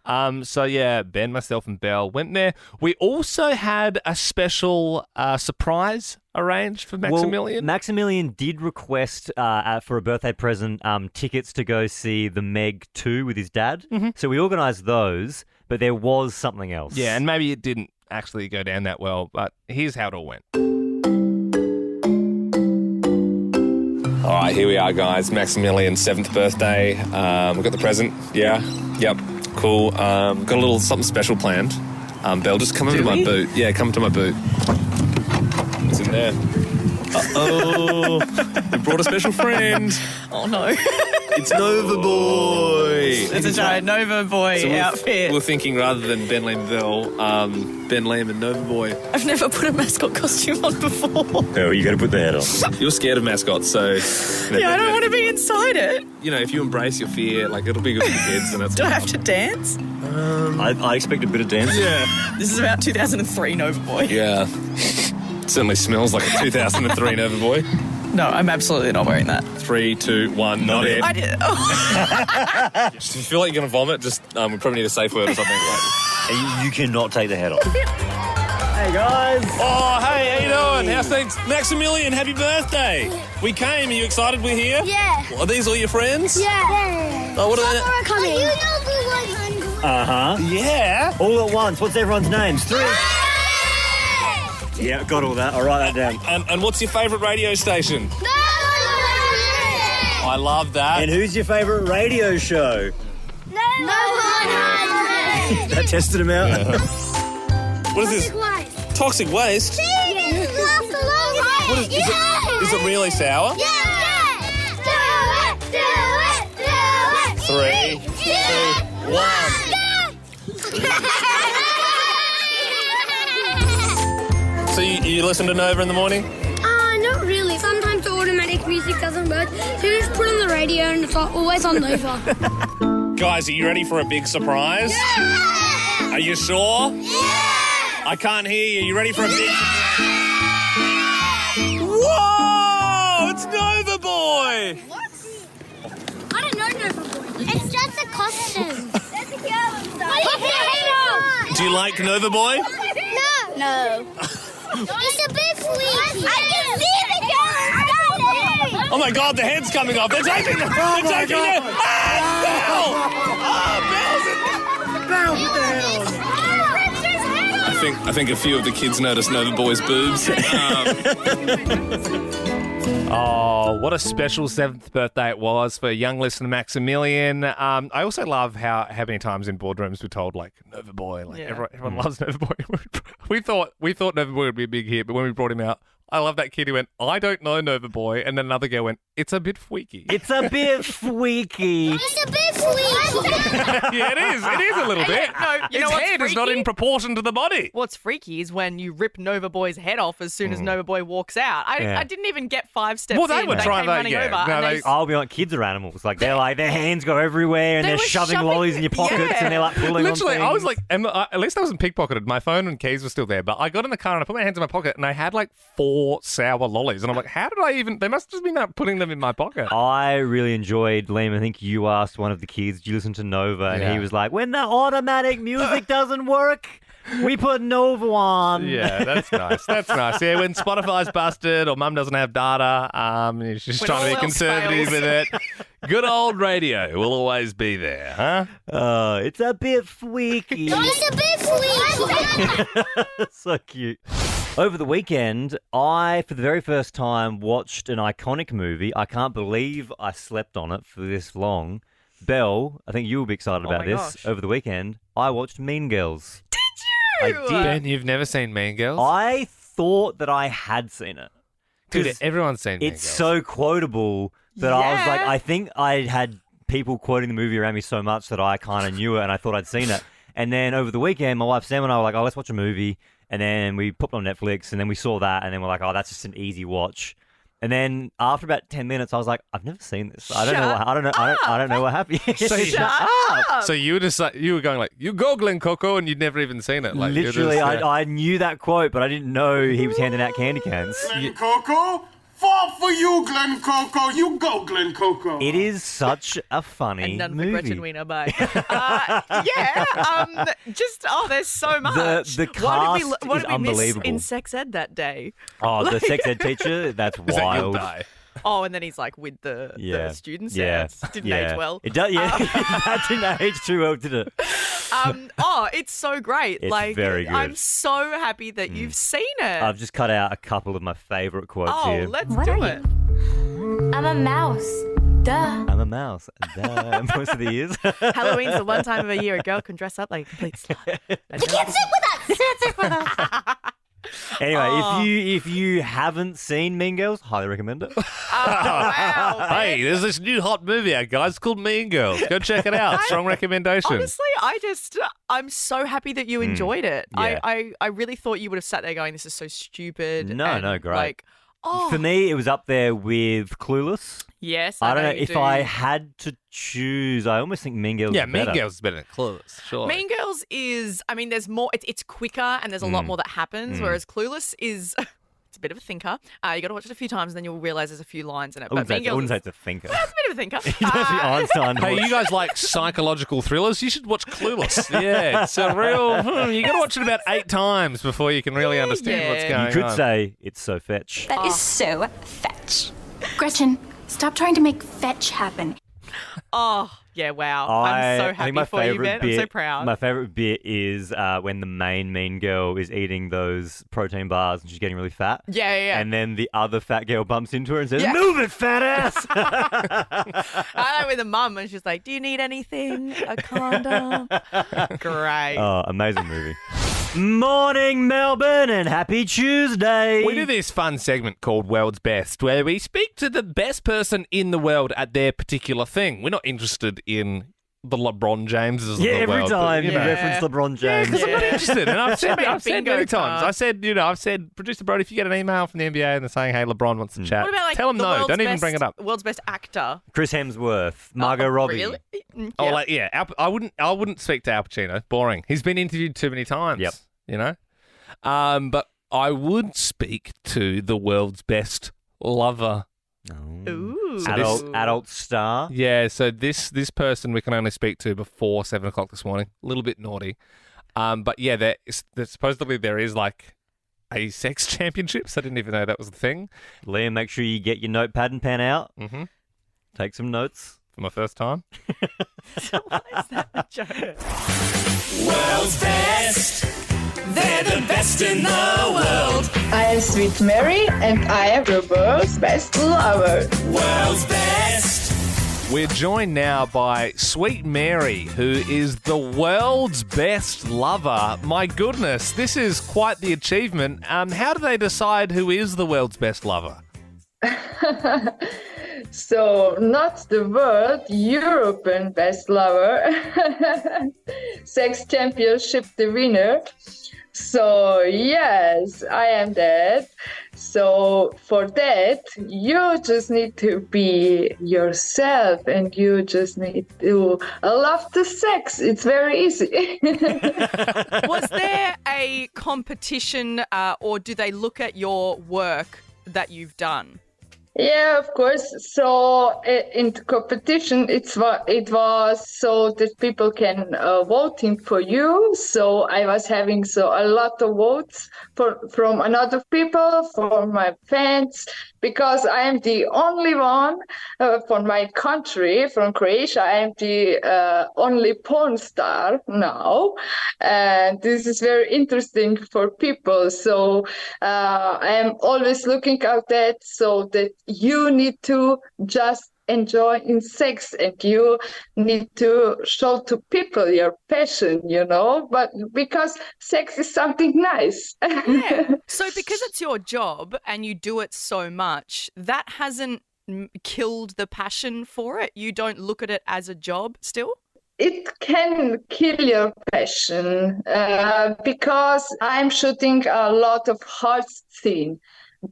Ben, myself, and Belle went there. We also had a special surprise arranged for Maximilian. Well, Maximilian did request for a birthday present tickets to go see The Meg 2 with his dad. So we organised those, but there was something else. Yeah, and maybe it didn't actually go down that well, but here's how it all went. All right, here we are, guys. Maximilian's 7th birthday. We've got the present. Yeah. Yep. Cool. Got a little something special planned. Belle, just come into my boot. Yeah, come to my boot. It's in there. Uh-oh. We brought a special friend. Oh, no. It's Nova Boy. It's a giant Nova Boy outfit. We're thinking rather than Ben Lamb and Belle, Ben Lamb and Nova Boy. I've never put a mascot costume on before. Oh, you got to put the head on. You're scared of mascots, so... Yeah, I don't want to be inside it. If you embrace your fear, it'll be good for the kids. And that's Do I have to dance? I expect a bit of dance. Yeah. This is about 2003 Nova Boy. Yeah. Certainly smells like a 2003 Nova Boy. No, I'm absolutely not wearing that. 3, 2, 1, not it. I did. Oh. If you feel like you're going to vomit, just we probably need a safe word or something like You cannot take the head off. Hey, guys. Oh, hey, how you doing? How's things? Maximilian, happy birthday. We came. Are you excited we're here? Yeah. Are these all your friends? Yeah. Oh, what are they? We're coming. You know the 100. Uh-huh. Yeah. All at once. What's everyone's names? 3. Yeah, got all that. I'll write that down. And what's your favourite radio station? I love that. And who's your favourite radio show? No 100. That tested him out. What is this? Toxic waste? See, it lasts the longest. What is it really sour? Yeah. Do it. 3, 2, 1. So you listen to Nova in the morning? Not really. Sometimes the automatic music doesn't work. So you just put on the radio and it's always on Nova. Guys, are you ready for a big surprise? Yeah! Are you sure? Yeah! I can't hear you. You ready for a big Whoa! It's Nova Boy! What? I don't know Nova Boy. It's just a costume. Do you like Nova Boy? No. It's a bit fweaky. I can see the girl. Oh my God, the head's coming off. They're taking it. They're taking it. Ah, Belle! Belle, put the head on. I think a few of the kids noticed Nova Boy's boobs. Oh, what a special 7th birthday it was for young listener Maximilian. I also love how many times in boardrooms we're told, like, Nova Boy. Like, everyone loves Nova Boy. we thought Nova Boy would be a big hit, but when we brought him out, I love that kid who went, I don't know Nova Boy. And then another girl went, it's a bit fweaky. It's a bit fweaky. It's a bit fweaky. Yeah, it is. It is a little bit. No, you know His what's head is not freaky? in proportion to the body. What's freaky is when you rip Nova Boy's head off as soon as Nova Boy walks out. I didn't even get 5 steps Well, they in. were They trying came that, running yeah. over. No, and they I'll be like, kids are animals. Like, they're like, their hands go everywhere and They they're were shoving shoving- lollies in your pockets and they're like pulling Literally, on things. I was like, at least I wasn't pickpocketed. My phone and keys were still there, but I got in the car and I put my hands in my pocket and I had like 4 sour lollies. And I'm like, how did I even, they must have just been putting them in my pocket. I really enjoyed, Liam, I think you asked one of the kids, do you listen to Nova? And Yeah. he was like, when the automatic music doesn't work, we put Nova on. Yeah, that's nice. That's nice. Yeah, when Spotify's busted or mum doesn't have data, she's just When trying to all be else conservative fails. with it. Good old radio will always be there, huh? It's a bit fweaky. It's a bit fweaky. So cute. Over the weekend, I, for the very first time, watched an iconic movie. I can't believe I slept on it for this long. Belle, I think you will be excited about my this. gosh. Over the weekend, I watched Mean Girls. Did you? I did. Ben, you've never seen Mean Girls? I thought that I had seen it. Dude, 'Cause everyone's seen Mean it's Girls. so quotable that I was like, Yeah. I think I had people quoting the movie around me so much that I kind of knew it and I thought I'd seen it. And then over the weekend, my wife Sam and I were like, oh, let's watch a movie. And then we popped on Netflix and then we saw that and then we're like, oh, that's just an easy watch. And then after about 10 minutes, I was like, I've never seen this. I don't know. I don't know what happened. So Shut up. So you were just like, you were going like, you googling Coco, and you'd never even seen it. Like, you're Literally, just, I knew that quote, but I didn't know he was handing out candy cans. Glen Coco? Fall for you, Glen Coco. You go, Glen Coco. It is such a funny And none for movie. Gretchen Wiener, bye. There's so much. The cast what is did we miss unbelievable. in sex ed that day? Oh, the Like- sex ed teacher? That's Is that you'll wild. die? Oh, and then he's like with the students. Yeah, it didn't age well. It does. Yeah, that didn't age too well, did it? It's so great. It's like, very good. I'm so happy that you've seen it. I've just cut out a couple of my favourite quotes oh, here. let's do it. I'm a mouse. Duh. I'm a mouse. Most of the years. Halloween's the one time of a year a girl can dress up like a complete slut. You can't sit with us. Sit with us. Anyway, Oh. if you haven't seen Mean Girls, highly recommend it. Wow. Hey, there's this new hot movie out, guys, called Mean Girls. Go check it out. Strong recommendation. Honestly, I'm so happy that you enjoyed it. yeah. I really thought you would have sat there going, this is so stupid. No, and, great. Like, oh. For me, it was up there with Clueless. Yes, I don't know you if do. I had to choose. I almost think Mean Girls. Yeah, is Mean better. Girls is better than Clueless, sure. Mean Girls is, I mean, there's more, it's quicker and there's a lot more that happens, whereas Clueless is, it's a bit of a thinker. You got to watch it a few times and then you'll realise there's a few lines in it. I But Mean wouldn't Girls say is it's a thinker. it's a bit of a thinker. You don't be Einstein. Hey, you guys like psychological thrillers? You should watch Clueless. Yeah, it's a real. You got to watch it about 8 times before you can really understand what's Yeah. going on. You could say it's so fetch. That is so fetch. Gretchen, stop trying to make fetch happen. Oh, Yeah, wow. I'm so I happy think my for you, favorite Ben. I'm so bit. proud. My favorite bit is when the main mean girl is eating those protein bars and she's getting really fat. Yeah. And then the other fat girl bumps into her and says, Yeah. "Move it, fat ass!" I know with a mum, and she's like, "Do you need anything? A condom?" Great. Oh, amazing movie. Morning, Melbourne, and happy Tuesday. We do this fun segment called World's Best, where we speak to the best person in the world at their particular thing. We're not interested in the LeBron Jameses of the world. Every time you know. reference LeBron James. Yeah, because I'm not interested. And I've said Bingo many times. card. I've said, Producer Brody, if you get an email from the NBA and they're saying, hey, LeBron wants to chat, What about tell them the no. world's Don't even best- bring it up. World's best actor. Chris Hemsworth, Margot Robbie. Really? Oh, I wouldn't speak to Al Pacino. Boring. He's been interviewed too many times. Yep. You know? But I would speak to the world's best lover. Ooh. So Adult star. Yeah, so this person we can only speak to before 7 o'clock this morning. A little bit naughty. But yeah, supposedly there is like a sex championships. I didn't even know that was the thing. Liam, make sure you get your notepad and pen out. Mm-hmm. Take some notes. For my first time. Why is that a joke? World's best. They're the best in the world. I am Sweet Mary, and I am the world's best lover. World's best. We're joined now by Sweet Mary, who is the world's best lover. My goodness, this is quite the achievement. How do they decide who is the world's best lover? So, not the world, European best lover. Sex championship, the winner. So, yes, I am that. So, for that, you just need to be yourself and you just need to love the sex. It's very easy. Was there a competition or do they look at your work that you've done? Yeah, of course. So in the competition, it was so that people can voting for you. So I was having a lot of votes from another people, from my fans, because I am the only one from my country, from Croatia. I am the only porn star now, and this is very interesting for people. So I am always looking at that, so that you need to just enjoy in sex and you need to show to people your passion, but because sex is something nice. Yeah. So because it's your job and you do it so much, that hasn't killed the passion for it? You don't look at it as a job still? It can kill your passion because I'm shooting a lot of hard scene.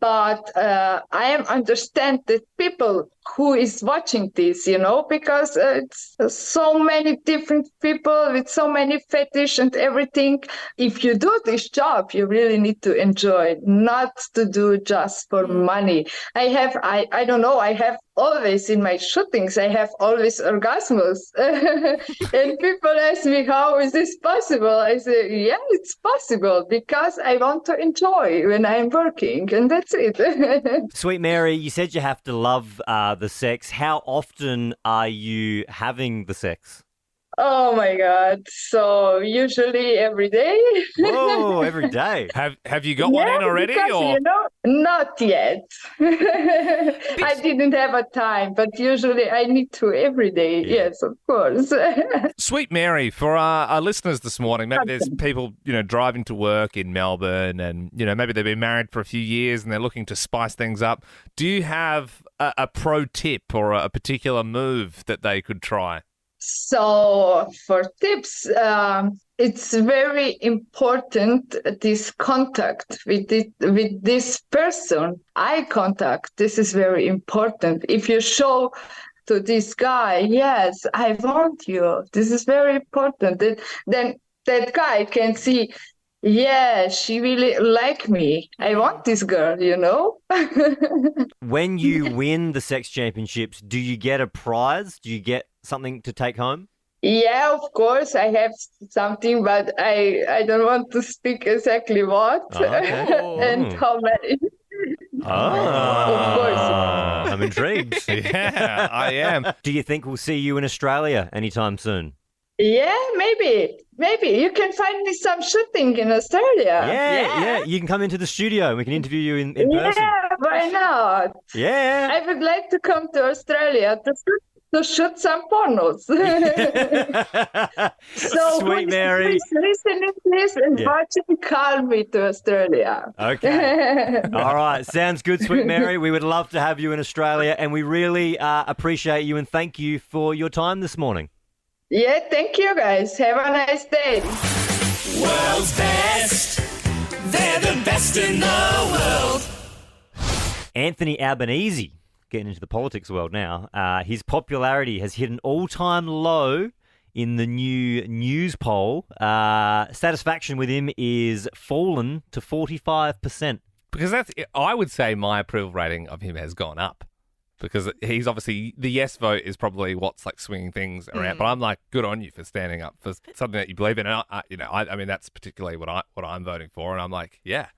But I understand that people who is watching this, because it's so many different people with so many fetish and everything. If you do this job, you really need to enjoy, not to do just for money. I don't know, I have always in my shootings, I have always orgasms. And people ask me, how is this possible? I say, yeah, it's possible because I want to enjoy when I'm working, and that's it. Sweet Mary, you said you have to love the sex. How often are you having the sex? Oh my God. So usually every day. Whoa, every day. Have you got one in already? Because, Or not yet. I didn't have a time, but usually I need to every day. Yeah. Yes, of course. Sweet Mary, for our listeners this morning, maybe there's people, driving to work in Melbourne and, maybe they've been married for a few years and they're looking to spice things up. Do you have a pro tip or a particular move that they could try? So for tips, it's very important, this contact with this person, eye contact. This is very important. If you show to this guy, yes, I want you. This is very important. Then that guy can see, yeah, she really like me. I want this girl, When you win the sex championships, do you get a prize? Do you get something to take home? Yeah, of course, I have something, but I don't want to speak exactly what Oh, okay. and how many. Of course. I'm intrigued. Yeah, I am. Do you think we'll see you in Australia anytime soon? Yeah, maybe. You can find me some shooting in Australia. Yeah. You can come into the studio and we can interview you in person. Yeah, why not? Yeah. I would like to come to Australia to shoot some pornos. So Sweet Mary. Please listen, please, and watch and call me to Australia. Okay. All right. Sounds good, Sweet Mary. We would love to have you in Australia, and we really appreciate you and thank you for your time this morning. Yeah, thank you guys. Have a nice day. World's best. They're the best in the world. Anthony Albanese, getting into the politics world now, his popularity has hit an all-time low in the new news poll. Satisfaction with him is fallen to 45%. Because I would say my approval rating of him has gone up. Because he's obviously, the yes vote is probably what's like swinging things around. But I'm like, good on you for standing up for something that you believe in. And I mean, that's particularly what I'm voting for. And I'm like, yeah,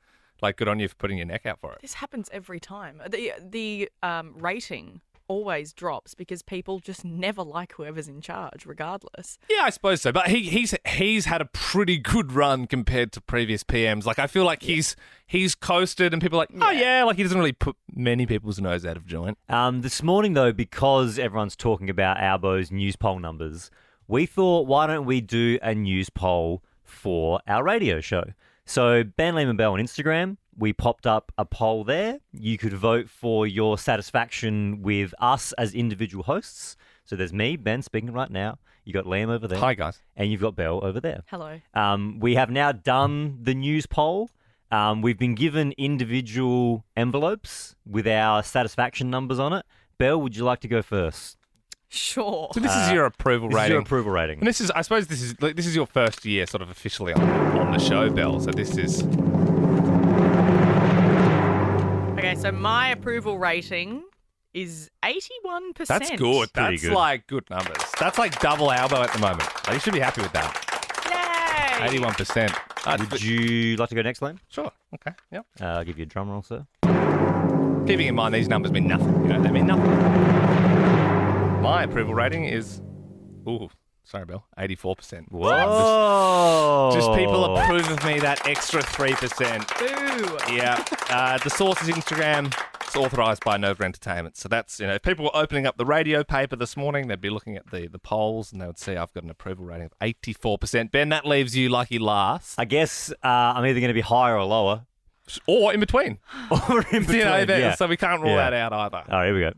like good on you for putting your neck out for it. This happens every time. The rating always drops because people just never like whoever's in charge, regardless. Yeah, I suppose so. But he's had a pretty good run compared to previous PMs. Like I feel like he's coasted, and people are like, oh yeah, like he doesn't really put many people's nose out of joint. This morning though, because everyone's talking about Albo's news poll numbers, we thought, why don't we do a news poll for our radio show? So Ben Lehman Bell on Instagram, we popped up a poll there. You could vote for your satisfaction with us as individual hosts. So there's me, Ben, speaking right now. You got Liam over there. Hi, guys. And you've got Belle over there. Hello. We have now done the news poll. We've been given individual envelopes with our satisfaction numbers on it. Belle, would you like to go first? Sure. So this is your approval rating. This is your approval rating. And this is, I suppose, this is your first year, sort of officially on the show, Belle. So this is. Okay, so my approval rating is 81%. That's good. That's good. like good numbers. That's like double Albo at the moment. Like, you should be happy with that. Yay! 81%. Would you like to go next, Liam? Sure. Okay. Yep. I'll give you a drum roll, sir. Keeping in mind these numbers mean nothing. You know, they mean nothing. My approval rating is, sorry, Belle, 84%. Whoa! Just people approve of me that extra 3%. Ooh. Yeah. The source is Instagram. It's authorised by Nova Entertainment. So that's, if people were opening up the radio paper this morning, they'd be looking at the polls and they would see I've got an approval rating of 84%. Ben, that leaves you lucky last. I guess I'm either going to be higher or lower. Or in between. Or in between, yeah. So we can't rule that out either. All right, here we go.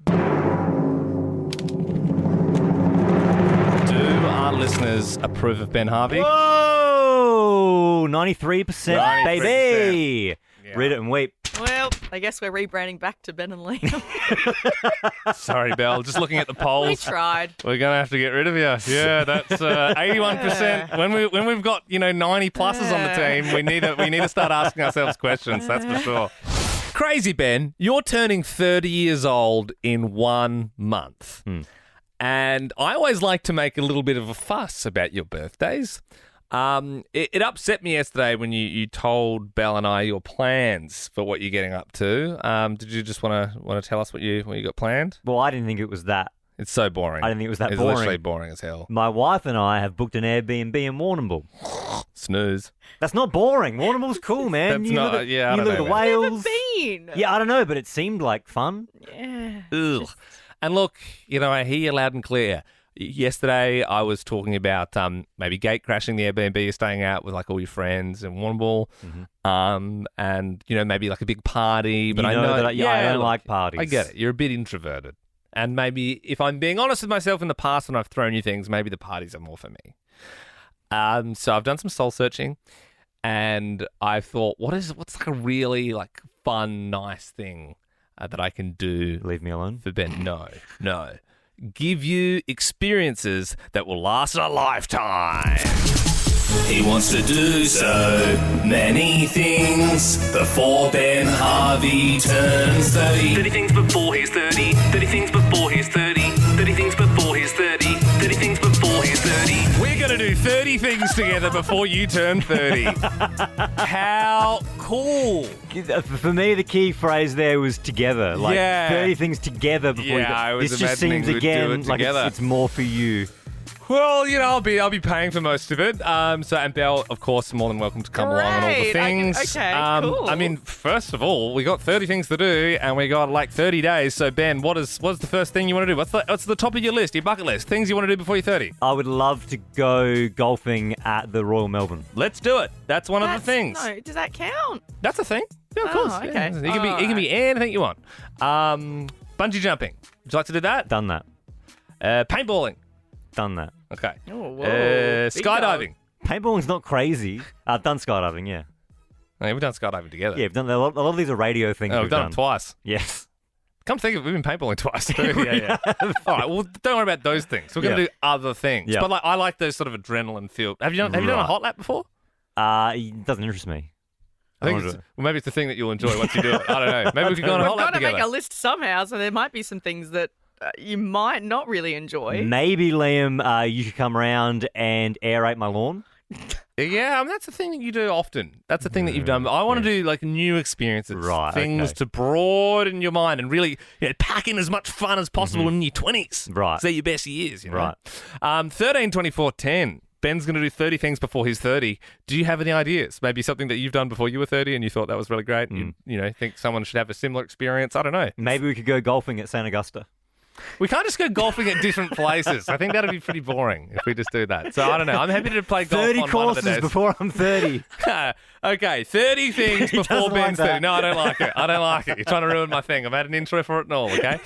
Do our listeners approve of Ben Harvey? Whoa! 93%, baby! Yeah. Read it and weep. Well, I guess we're rebranding back to Ben and Liam. Sorry, Belle. Just looking at the polls. We tried. We're gonna have to get rid of you. Yeah, that's 81%. When we've got 90 pluses on the team, we need to start asking ourselves questions. That's for sure. Crazy Ben, you're turning 30 years old in 1 month, and I always like to make a little bit of a fuss about your birthdays. It upset me yesterday when you told Belle and I your plans for what you're getting up to. Did you just want to tell us what you got planned? Well, I didn't think it was that. It's so boring. I didn't think it was that it's boring. It's literally boring as hell. My wife and I have booked an Airbnb in Warrnambool. Snooze. That's not boring. Warrnambool's cool, man. That's not. Yeah, I don't look know. at the whales. Never been. Yeah, I don't know, but it seemed like fun. Yeah. Ugh. And look, I hear you loud and clear. Yesterday, I was talking about maybe gate crashing the Airbnb you're staying at with like all your friends in Warrnambool, and maybe like a big party. But I know that I don't like parties. I get it. You're a bit introverted, and maybe if I'm being honest with myself, in the past when I've thrown you things, maybe the parties are more for me. So I've done some soul searching, and I thought, what's like a really like fun, nice thing that I can do? Leave me alone for Ben. No. Give you experiences that will last a lifetime. He wants to do so many things before Ben Harvey turns 30. 30 things before he's 30. 30 things before he's 30. 30 things before he's 30. 30 things before he's 30. We're going going to do 30 things together before you turn 30. How cool. For me, the key phrase there was together. Like 30 things together before you. I was this just imagining seems we'd do again it like together. it's more for you. Well, I'll be paying for most of it. And Belle, of course, more than welcome to come along and all the things. Cool. I mean, first of all, we got 30 things to do, and we got like 30 days. So Ben, what's the first thing you want to do? What's the top of your list, your bucket list? Things you want to do before you're 30? I would love to go golfing at the Royal Melbourne. Let's do it. That's one of the things. No, does that count? That's a thing. Yeah, of course. Okay. Yeah. It can be anything you want. Bungee jumping. Would you like to do that? Done that. Paintballing. Done that. Okay. Oh, whoa. Skydiving. Paintballing's not crazy. I've done skydiving, yeah. We've done skydiving together. Yeah, we've done a lot of these are radio things. We've done it twice. Yes. Come think of it, we've been paintballing twice too. Yeah. All right, well, don't worry about those things. We're going to do other things. Yeah. But I like those sort of adrenaline feel. Have you done a hot lap before? It doesn't interest me. I think maybe it's the thing that you'll enjoy once you do it. I don't know. Maybe we could go on a hot lap We've got to together. make a list somehow, so there might be some things that you might not really enjoy. Maybe, Liam, you should come around and aerate my lawn. Yeah, I mean, that's the thing that you do often. That's the thing that you've done. I want to do like new experiences, things to broaden your mind and really pack in as much fun as possible in your 20s. Right. They're your best years, Right. 13, 24, 10. Ben's going to do 30 things before he's 30. Do you have any ideas? Maybe something that you've done before you were 30 and you thought that was really great and you think someone should have a similar experience? I don't know. Maybe we could go golfing at St. Augusta. We can't just go golfing at different places. I think that'd be pretty boring if we just do that. So I don't know. I'm happy to play golf 30 on one of the courses days. before I'm 30. Okay, 30 things before doesn't Ben's like 30. that. No, I don't like it. I don't like it. You're trying to ruin my thing. I've had an intro for it and all, okay?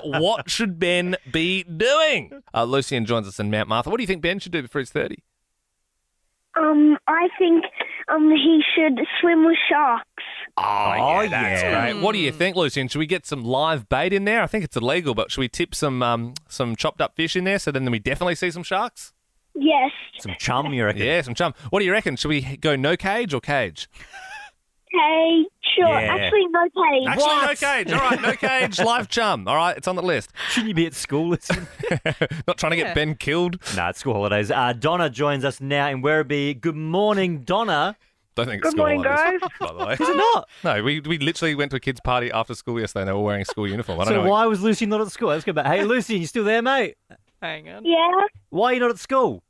What should Ben be doing? Lucian joins us in Mount Martha. What do you think Ben should do before he's 30? I think he should swim with sharks. Oh, yeah, that's great. What do you think, Lucian? Should we get some live bait in there? I think it's illegal, but should we tip some chopped up fish in there so then we definitely see some sharks? Yes. Some chum, you reckon? Yeah, some chum. What do you reckon? Should we go no cage or cage? Okay, sure. Yeah. Actually, no cage. Actually, no cage. All right, no cage, live chum. All right, it's on the list. Shouldn't you be at school? Not trying to get Ben killed. Nah, it's school holidays. Donna joins us now in Werribee. Good morning, Donna. Don't think Good it's school morning, holidays, guys. by the way. Is it not? No, we literally went to a kid's party after school yesterday and they were wearing school uniform. I don't So know. why was Lucy not at school? Let's go back. Hey, Lucy, you still there, mate? Hang on. Yeah. Why are you not at school?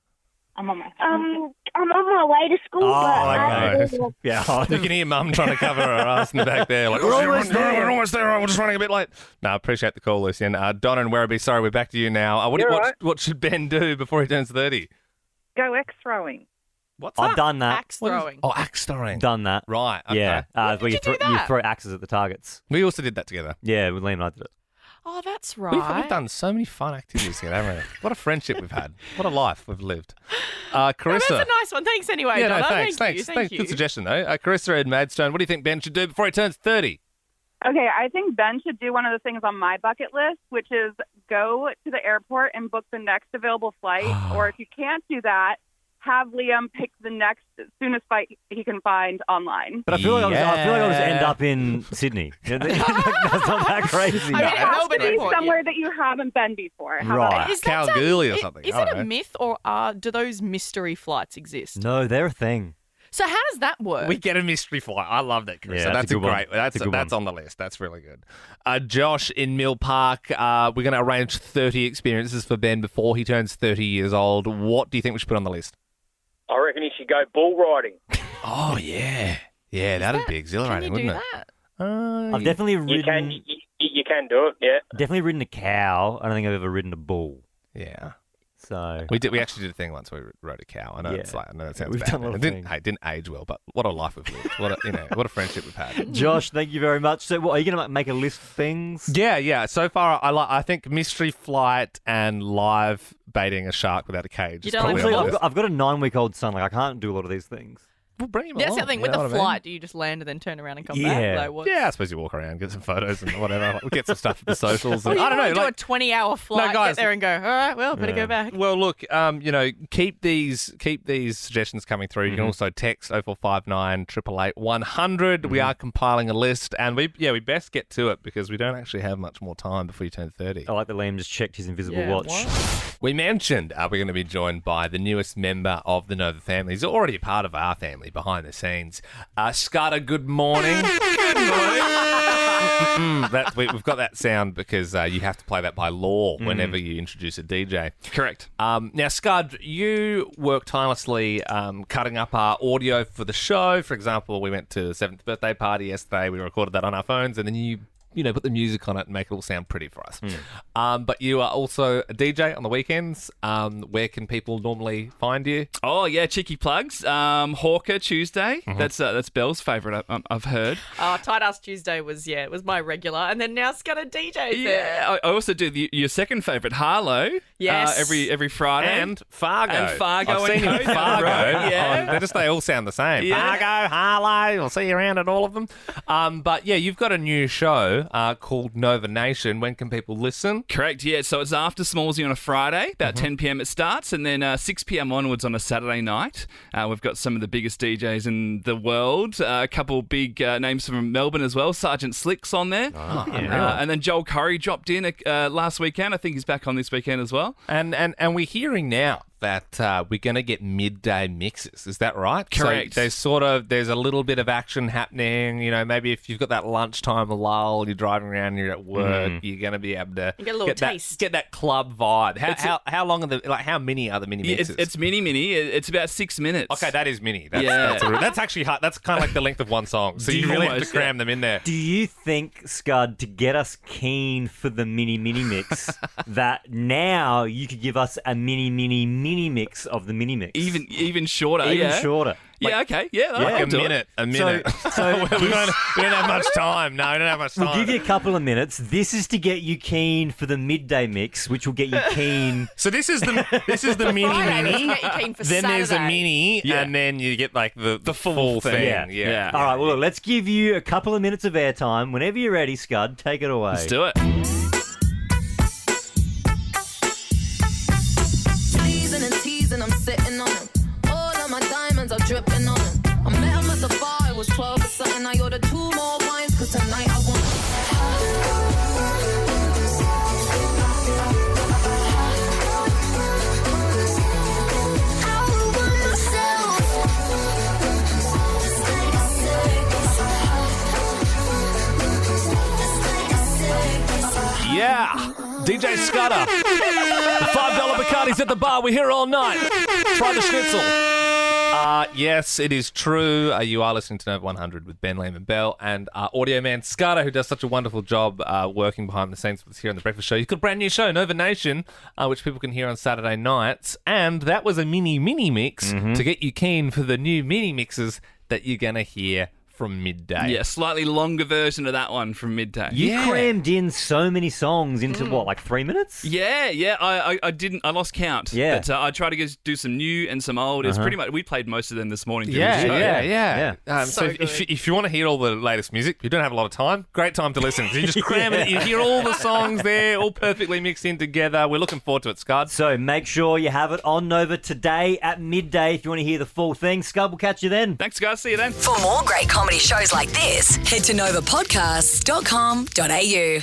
I'm on my way to school. Oh, Yeah. You can hear Mum trying to cover her ass in the back there. Like, We're almost there. We're almost there. We're just running a bit late. No, I appreciate the call, Lucian. Donna and Werribee, sorry, we're back to you now. What should Ben do before he turns 30? Go axe throwing. What's I've done that. Axe throwing. Axe throwing. Done that. Right. Okay. Yeah. Where you throw axes at the targets. We also did that together. Yeah, with Liam and I did it. Oh, that's We've right. done so many fun activities together, haven't we? What a friendship we've had. What a life we've lived. Oh, Carissa. that's a nice one. Thanks anyway, Yeah, Donna. no, thanks. Thank you. Good suggestion, though. Carissa Ed Madstone, what do you think Ben should do before he turns 30? Okay, I think Ben should do one of the things on my bucket list, which is go to the airport and book the next available flight. Or if you can't do that, have Liam pick the next soonest flight he can find online. But I feel like I'll just end up in Sydney. That's not that crazy. I mean, it has to be somewhere that you haven't been before. How about that? Is that Kalgoorlie or something. Is I it don't a know. myth or do those mystery flights exist? No, they're a thing. So how does that work? We get a mystery flight. I love that, Carissa. Yeah, that's a good one. great. That's That's a good that's one. on the list. That's really good. Josh in Mill Park, we're going to arrange 30 experiences for Ben before he turns 30 years old. What do you think we should put on the list? I reckon he should go bull riding. Oh, yeah. Yeah, that'd be exhilarating, Can you wouldn't do it? that? I've definitely ridden. You can do it, yeah. Definitely ridden a cow. I don't think I've ever ridden a bull. Yeah. So We actually did a thing once where we rode a cow. I know Yeah. I know that sounds We've bad. done a lot of It didn't age well, but what a life we've lived. What a friendship we've had. Josh, thank you very much. So, what, are you going to make a list of things? Yeah. So far, I think mystery flight and live baiting a shark without a cage. You is don't probably like on Actually, the list. I've got a 9-week-old son. Like, I can't do a lot of these things. we'll bring him That's along. the thing. you With know the what I mean? flight, do you just land and then turn around and come Yeah. back? Like, what? Yeah, I suppose you walk around, get some photos and whatever. We'll get some stuff for the socials. Well, And, you I don't know. do Like, a 20-hour flight, guys- get there and go, all right, well, better go back. Well, look, keep these suggestions coming through. You can also text 0459 888 100. We are compiling a list, and we best get to it because we don't actually have much more time before you turn 30. I like that Liam just checked his invisible watch. We mentioned we're going to be joined by the newest member of the Nova family. He's already a part of our family behind the scenes. Scudder, good morning. Good morning. We've got that sound because you have to play that by law whenever you introduce a DJ. Correct. Now, Scud, you work tirelessly cutting up our audio for the show. For example, we went to the 7th birthday party yesterday. We recorded that on our phones, and then you put the music on it and make it all sound pretty for us. But you are also a DJ on the weekends. Where can people normally find you? Oh, yeah, cheeky plugs. Hawker Tuesday. That's Belle's favourite, I've heard. Tight Ass Tuesday was my regular, and then now Scudder DJ's Yeah, I also do your second favourite, Harlow. Yes. Every Friday. And Fargo. And Fargo. I've seen him at Cody, Fargo. right? Yeah. They all sound the same. Yeah. Fargo, Harlow. I'll see you around at all of them. But yeah, you've got a new show called Nova Nation. When can people listen? Correct, yeah. So it's after Smallsy on a Friday, about 10 p.m. it starts, and then 6 p.m. onwards on a Saturday night. We've got some of the biggest DJs in the world, a couple big names from Melbourne as well. Sergeant Slick's on there. And then Joel Curry dropped in last weekend. I think he's back on this weekend as well. And we're hearing now that we're going to get midday mixes. Is that right? Correct. So there's a little bit of action happening. Maybe if you've got that lunchtime lull, you're driving around, you're at work, you're going to be able to get a little taste. Get that club vibe. How long are how many are the mini mixes? It's mini. It's about 6 minutes. Okay, that is mini. That's actually hard. That's kind of like the length of one song. So you really have to cram them in there. Do you think, Scud, to get us keen for the mini mix, that now you could give us a mini mix of the mini mix? Even shorter. Even shorter. Yeah, okay. Yeah, like a minute. So we don't have much time. No, we don't have much time. We'll give you a couple of minutes. This is to get you keen for the midday mix, which will get you keen. So this is the mini. Get you keen for Then there's a Saturday. mini, and then you get like the full thing. Yeah. All right. Well, look, let's give you a couple of minutes of airtime. Whenever you're ready, Scud, take it away. Let's do it. Teasing and teasing, I'm sitting on them. All of my diamonds are dripping on them. I met him at the bar, it was 12 or something. I ordered 2 more wines, cause tonight I want. Yeah. DJ Scudder. The $5 Bacardi's at the bar. We're here all night. Try the schnitzel. Yes, it is true. You are listening to Nova 100 with Ben, Liam and Belle, and audio man Scudder, who does such a wonderful job working behind the scenes with us here on The Breakfast Show. You've got a brand new show, Nova Nation, which people can hear on Saturday nights, and that was a mini mix to get you keen for the new mini mixes that you're going to hear from midday. Yeah, slightly longer version of that one from midday. You crammed in so many songs into like 3 minutes? Yeah. I didn't. I lost count. Yeah. But I tried to do some new and some old. It's pretty much. We played most of them this morning. Yeah. So So if you want to hear all the latest music, you don't have a lot of time. Great time to listen. You just cram it. You hear all the songs there, all perfectly mixed in together. We're looking forward to it, Scud. So make sure you have it on Nova today at midday if you want to hear the full thing. Scud, we'll catch you then. Thanks, guys. See you then. For more great comedy shows like this, head to novapodcasts.com.au.